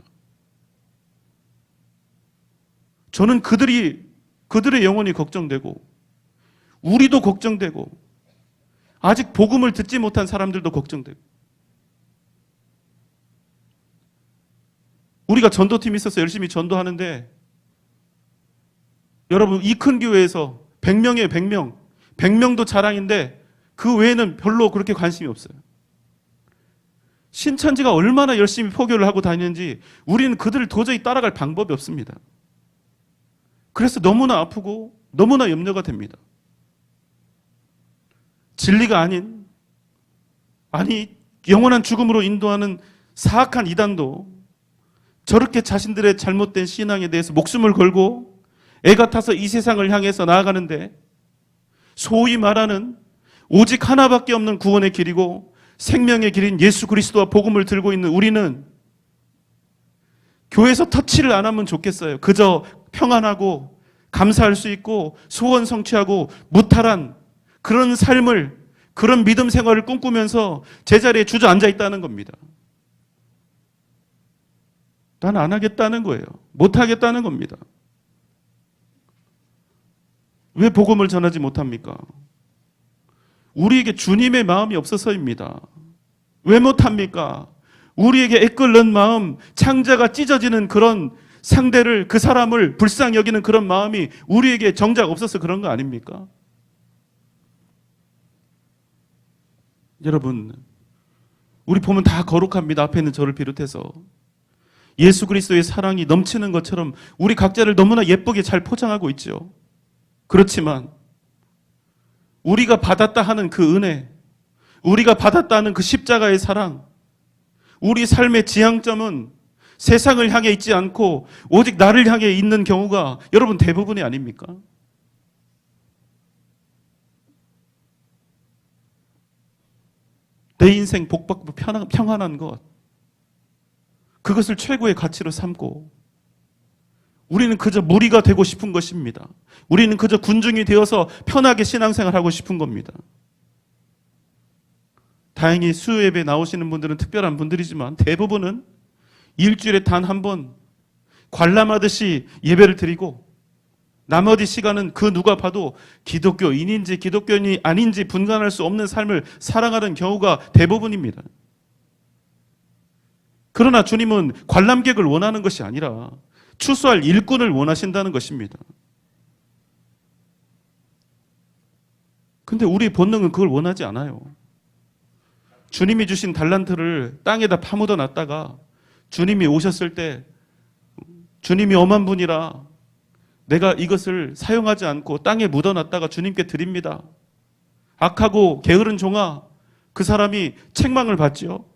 저는 그들의 영혼이 걱정되고, 우리도 걱정되고, 아직 복음을 듣지 못한 사람들도 걱정되고. 우리가 전도팀이 있어서 열심히 전도하는데, 여러분, 이 큰 교회에서 100명이에요, 100명. 100명도 자랑인데 그 외에는 별로 그렇게 관심이 없어요. 신천지가 얼마나 열심히 포교를 하고 다니는지 우리는 그들을 도저히 따라갈 방법이 없습니다. 그래서 너무나 아프고 너무나 염려가 됩니다. 진리가 아니 영원한 죽음으로 인도하는 사악한 이단도 저렇게 자신들의 잘못된 신앙에 대해서 목숨을 걸고 애가 타서 이 세상을 향해서 나아가는데, 소위 말하는 오직 하나밖에 없는 구원의 길이고 생명의 길인 예수 그리스도와 복음을 들고 있는 우리는 교회에서 터치를 안 하면 좋겠어요. 그저 평안하고 감사할 수 있고 소원 성취하고 무탈한 그런 삶을, 그런 믿음 생활을 꿈꾸면서 제자리에 주저앉아 있다는 겁니다. 난 안 하겠다는 거예요. 못 하겠다는 겁니다. 왜 복음을 전하지 못합니까? 우리에게 주님의 마음이 없어서입니다. 왜 못합니까? 우리에게 애끓는 마음, 창자가 찢어지는 그런 상대를, 그 사람을 불쌍히 여기는 그런 마음이 우리에게 정작 없어서 그런 거 아닙니까? 여러분, 우리 보면 다 거룩합니다. 앞에 있는 저를 비롯해서. 예수 그리스도의 사랑이 넘치는 것처럼 우리 각자를 너무나 예쁘게 잘 포장하고 있죠. 그렇지만 우리가 받았다 하는 그 은혜, 우리가 받았다 하는 그 십자가의 사랑, 우리 삶의 지향점은 세상을 향해 있지 않고 오직 나를 향해 있는 경우가 여러분 대부분이 아닙니까? 내 인생 복받고 평안한 것, 그것을 최고의 가치로 삼고 우리는 그저 무리가 되고 싶은 것입니다. 우리는 그저 군중이 되어서 편하게 신앙생활하고 싶은 겁니다. 다행히 수요예배 나오시는 분들은 특별한 분들이지만 대부분은 일주일에 단 한 번 관람하듯이 예배를 드리고 나머지 시간은 그 누가 봐도 기독교인인지 기독교인이 아닌지 분간할 수 없는 삶을 살아가는 경우가 대부분입니다. 그러나 주님은 관람객을 원하는 것이 아니라 추수할 일꾼을 원하신다는 것입니다. 근데 우리의 본능은 그걸 원하지 않아요. 주님이 주신 달란트를 땅에다 파묻어 놨다가 주님이 오셨을 때 주님이 엄한 분이라 내가 이것을 사용하지 않고 땅에 묻어놨다가 주님께 드립니다. 악하고 게으른 종아, 그 사람이 책망을 받지요.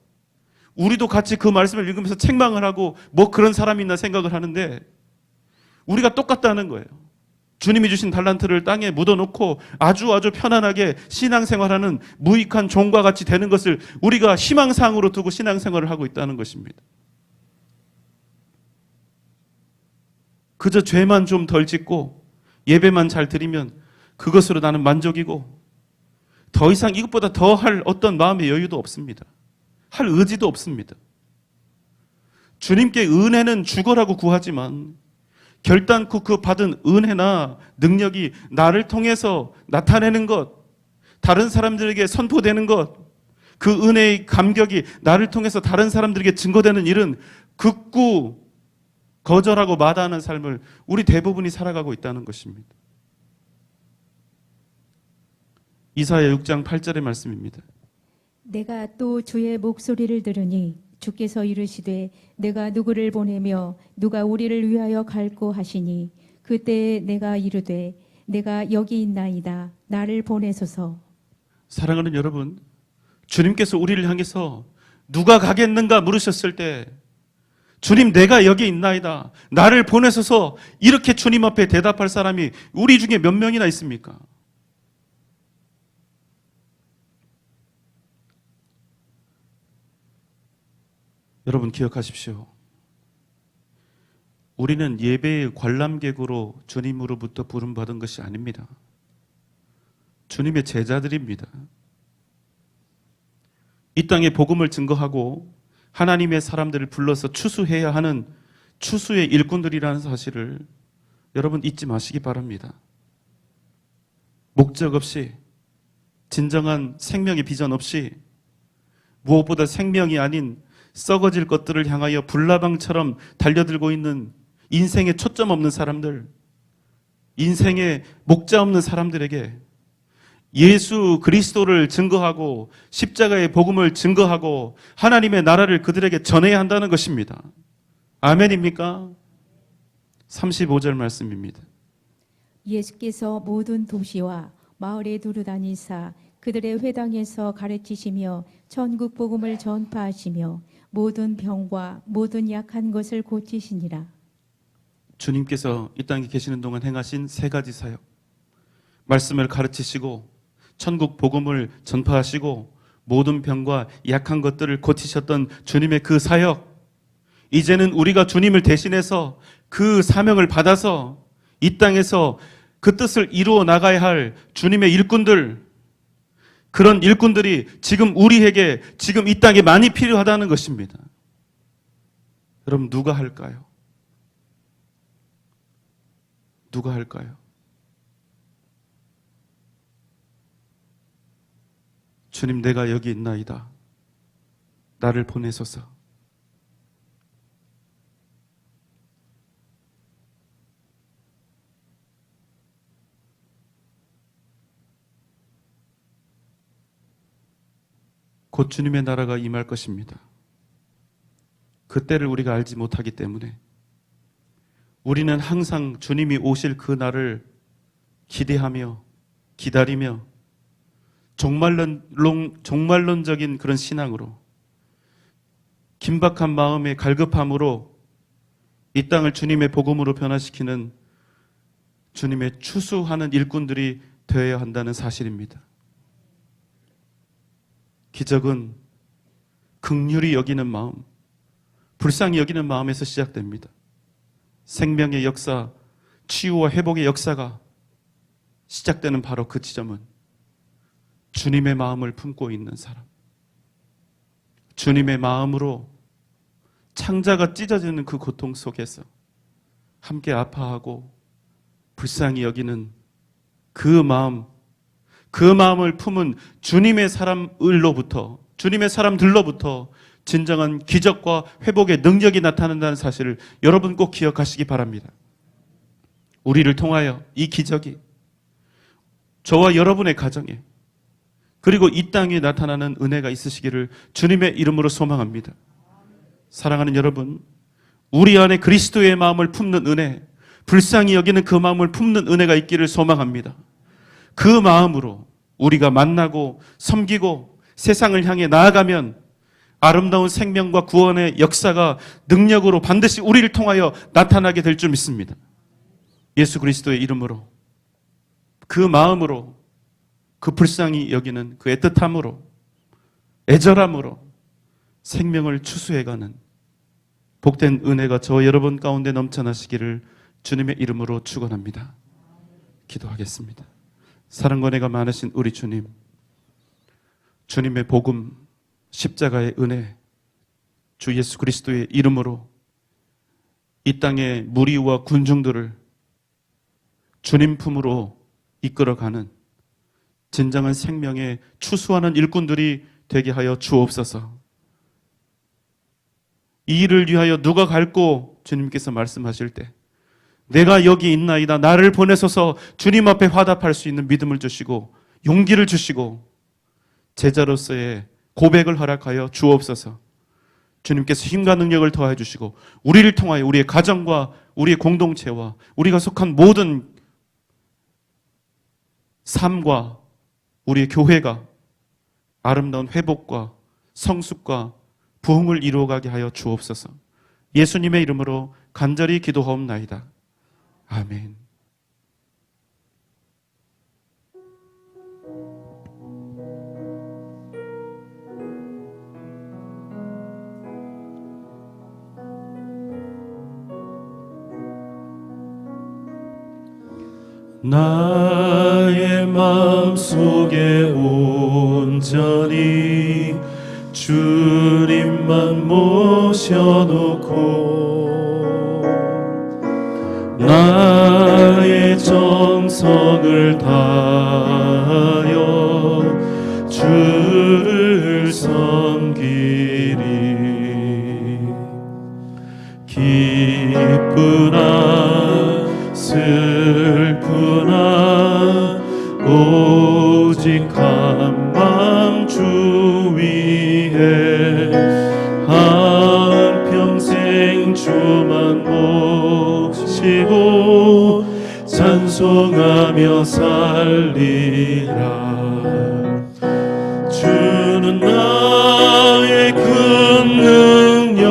우리도 같이 그 말씀을 읽으면서 책망을 하고 뭐 그런 사람이 있나 생각을 하는데 우리가 똑같다는 거예요. 주님이 주신 달란트를 땅에 묻어놓고 아주 편안하게 신앙생활하는 무익한 종과 같이 되는 것을 우리가 희망사항으로 두고 신앙생활을 하고 있다는 것입니다. 그저 죄만 좀 덜 짓고 예배만 잘 드리면 그것으로 나는 만족이고 더 이상 이것보다 더 할 어떤 마음의 여유도 없습니다. 할 의지도 없습니다. 주님께 은혜는 주거라고 구하지만 결단코 그 받은 은혜나 능력이 나를 통해서 나타내는 것, 다른 사람들에게 선포되는 것, 그 은혜의 감격이 나를 통해서 다른 사람들에게 증거되는 일은 극구 거절하고 마다하는 삶을 우리 대부분이 살아가고 있다는 것입니다. 이사야 6장 8절의 말씀입니다. 내가 또 주의 목소리를 들으니 주께서 이르시되 내가 누구를 보내며 누가 우리를 위하여 갈고 하시니 그때에 내가 이르되 내가 여기 있나이다 나를 보내소서. 사랑하는 여러분, 주님께서 우리를 향해서 누가 가겠는가 물으셨을 때 주님 내가 여기 있나이다 나를 보내소서 이렇게 주님 앞에 대답할 사람이 우리 중에 몇 명이나 있습니까? 여러분 기억하십시오. 우리는 예배의 관람객으로 주님으로부터 부름받은 것이 아닙니다. 주님의 제자들입니다. 이 땅에 복음을 증거하고 하나님의 사람들을 불러서 추수해야 하는 추수의 일꾼들이라는 사실을 여러분 잊지 마시기 바랍니다. 목적 없이 진정한 생명의 비전 없이 무엇보다 생명이 아닌 썩어질 것들을 향하여 불나방처럼 달려들고 있는 인생에 초점 없는 사람들, 인생에 목자 없는 사람들에게 예수 그리스도를 증거하고 십자가의 복음을 증거하고 하나님의 나라를 그들에게 전해야 한다는 것입니다. 아멘입니까? 35절 말씀입니다. 예수께서 모든 도시와 마을에 두루다니사 그들의 회당에서 가르치시며 천국 복음을 전파하시며 모든 병과 모든 약한 것을 고치시니라. 주님께서 이 땅에 계시는 동안 행하신 세 가지 사역, 말씀을 가르치시고 천국 복음을 전파하시고 모든 병과 약한 것들을 고치셨던 주님의 그 사역, 이제는 우리가 주님을 대신해서 그 사명을 받아서 이 땅에서 그 뜻을 이루어 나가야 할 주님의 일꾼들, 그런 일꾼들이 지금 우리에게 지금 이 땅에 많이 필요하다는 것입니다. 여러분 누가 할까요? 누가 할까요? 주님 내가 여기 있나이다. 나를 보내소서. 곧 주님의 나라가 임할 것입니다. 그때를 우리가 알지 못하기 때문에 우리는 항상 주님이 오실 그 날을 기대하며 기다리며 종말론적인 그런 신앙으로 긴박한 마음의 갈급함으로 이 땅을 주님의 복음으로 변화시키는 주님의 추수하는 일꾼들이 되어야 한다는 사실입니다. 기적은 긍휼히 여기는 마음, 불쌍히 여기는 마음에서 시작됩니다. 생명의 역사, 치유와 회복의 역사가 시작되는 바로 그 지점은 주님의 마음을 품고 있는 사람, 주님의 마음으로 창자가 찢어지는 그 고통 속에서 함께 아파하고 불쌍히 여기는 그 마음을 품은 주님의 사람들로부터 진정한 기적과 회복의 능력이 나타난다는 사실을 여러분 꼭 기억하시기 바랍니다. 우리를 통하여 이 기적이 저와 여러분의 가정에 그리고 이 땅에 나타나는 은혜가 있으시기를 주님의 이름으로 소망합니다. 사랑하는 여러분, 우리 안에 그리스도의 마음을 품는 은혜, 불쌍히 여기는 그 마음을 품는 은혜가 있기를 소망합니다. 그 마음으로 우리가 만나고 섬기고 세상을 향해 나아가면 아름다운 생명과 구원의 역사가 능력으로 반드시 우리를 통하여 나타나게 될 줄 믿습니다. 예수 그리스도의 이름으로, 그 마음으로, 그 불쌍히 여기는 그 애틋함으로, 애절함으로 생명을 추수해가는 복된 은혜가 저와 여러분 가운데 넘쳐나시기를 주님의 이름으로 축원합니다. 기도하겠습니다. 사랑과 은혜가 많으신 우리 주님, 주님의 복음, 십자가의 은혜, 주 예수 그리스도의 이름으로 이 땅의 무리와 군중들을 주님 품으로 이끌어가는 진정한 생명의 추수하는 일꾼들이 되게 하여 주옵소서. 이 일을 위하여 누가 갈고 주님께서 말씀하실 때 내가 여기 있나이다, 나를 보내소서 주님 앞에 화답할 수 있는 믿음을 주시고 용기를 주시고 제자로서의 고백을 허락하여 주옵소서. 주님께서 힘과 능력을 더해 주시고 우리를 통하여 우리의 가정과 우리의 공동체와 우리가 속한 모든 삶과 우리의 교회가 아름다운 회복과 성숙과 부흥을 이루어가게 하여 주옵소서. 예수님의 이름으로 간절히 기도하옵나이다. 아멘. 나의 마음속에 온전히 주님만 모셔놓고 나의 정성을 다하여 주를 섬기리. 기쁘나 슬프나 오직 한마음 주 위에 한평생 주만 모시고 찬송하며 살리라. 주는 나의 큰 능력,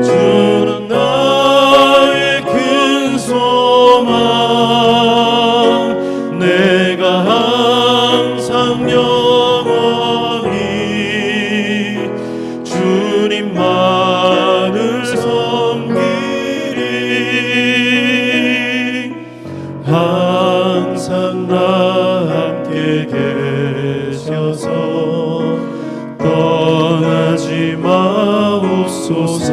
주는 나의 큰 소망, 내가 항상 영원히 주님만을 섬기리. 항상 나 함께 계셔서 떠나지 마옵소서.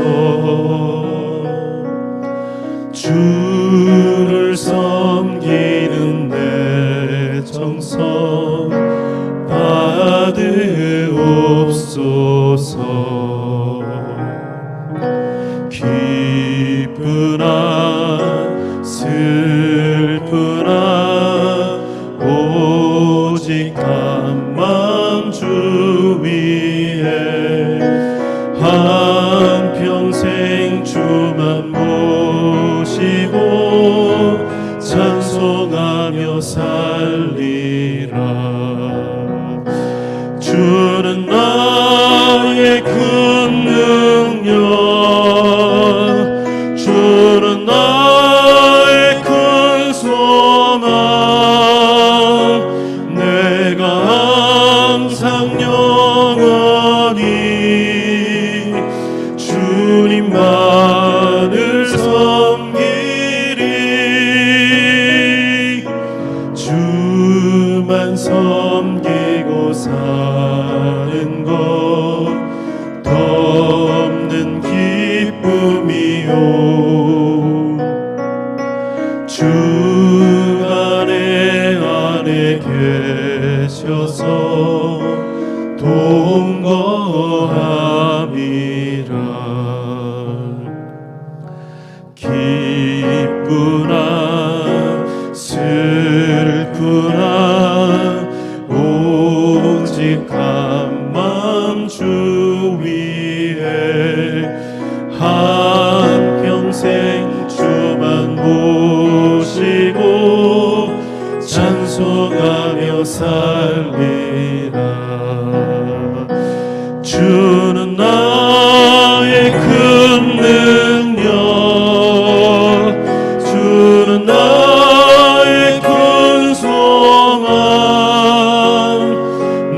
주를 섬기는 내 정성 받으옵소서. 기쁘나 슬프나 오직 한마음 주 위에 한평생 주만 모시고 찬송하며 살리라. 주는 나의 큰 능력, 주는 나의 큰 소망, 내가 항상 영원히 주님만을 섬기리. 주만 섬기고 사는 것 덮는 기쁨이요. 주 안에 계셔서 동거함이라. 기쁘나 슬프나 오직 한마음 주 위에 한평생 주만 모시고 찬송하며 살리라. 주는 나의 큰 능력, 주는 나의 큰 소망,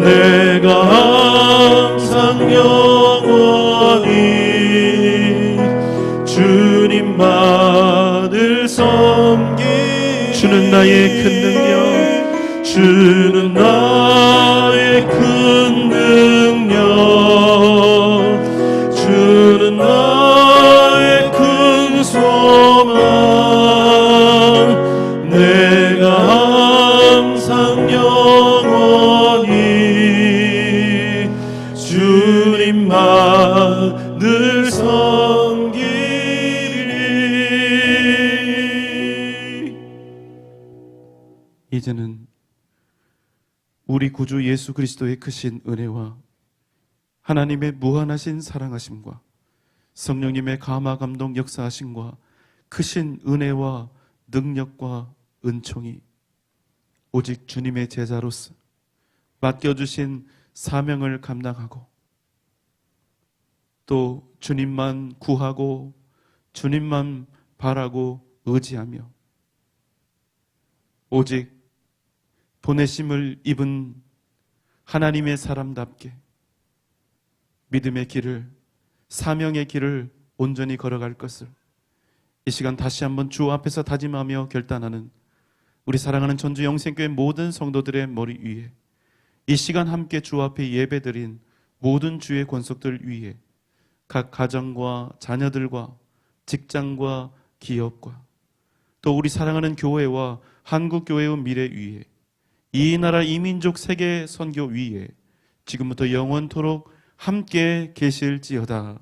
내가 항상 영원히 주님만 주는 나의 큰 능력, 주는 나의 큰 능력, 주는 나의 큰 소망. 내가 항상 영원히 주님만 늘 섬기리. 이제는 우리 구주 예수 그리스도의 크신 은혜와 하나님의 무한하신 사랑하심과 성령님의 감화 감동 역사하심과 크신 은혜와 능력과 은총이 오직 주님의 제자로서 맡겨주신 사명을 감당하고 또 주님만 구하고 주님만 바라고 의지하며 오직 보내심을 입은 하나님의 사람답게 믿음의 길을, 사명의 길을 온전히 걸어갈 것을 이 시간 다시 한번 주 앞에서 다짐하며 결단하는 우리 사랑하는 전주 영생교회 모든 성도들의 머리 위에, 이 시간 함께 주 앞에 예배드린 모든 주의 권속들 위에, 각 가정과 자녀들과 직장과 기업과 또 우리 사랑하는 교회와 한국교회의 미래 위에, 이 나라 이민족 세계 선교 위에 지금부터 영원토록 함께 계실지어다.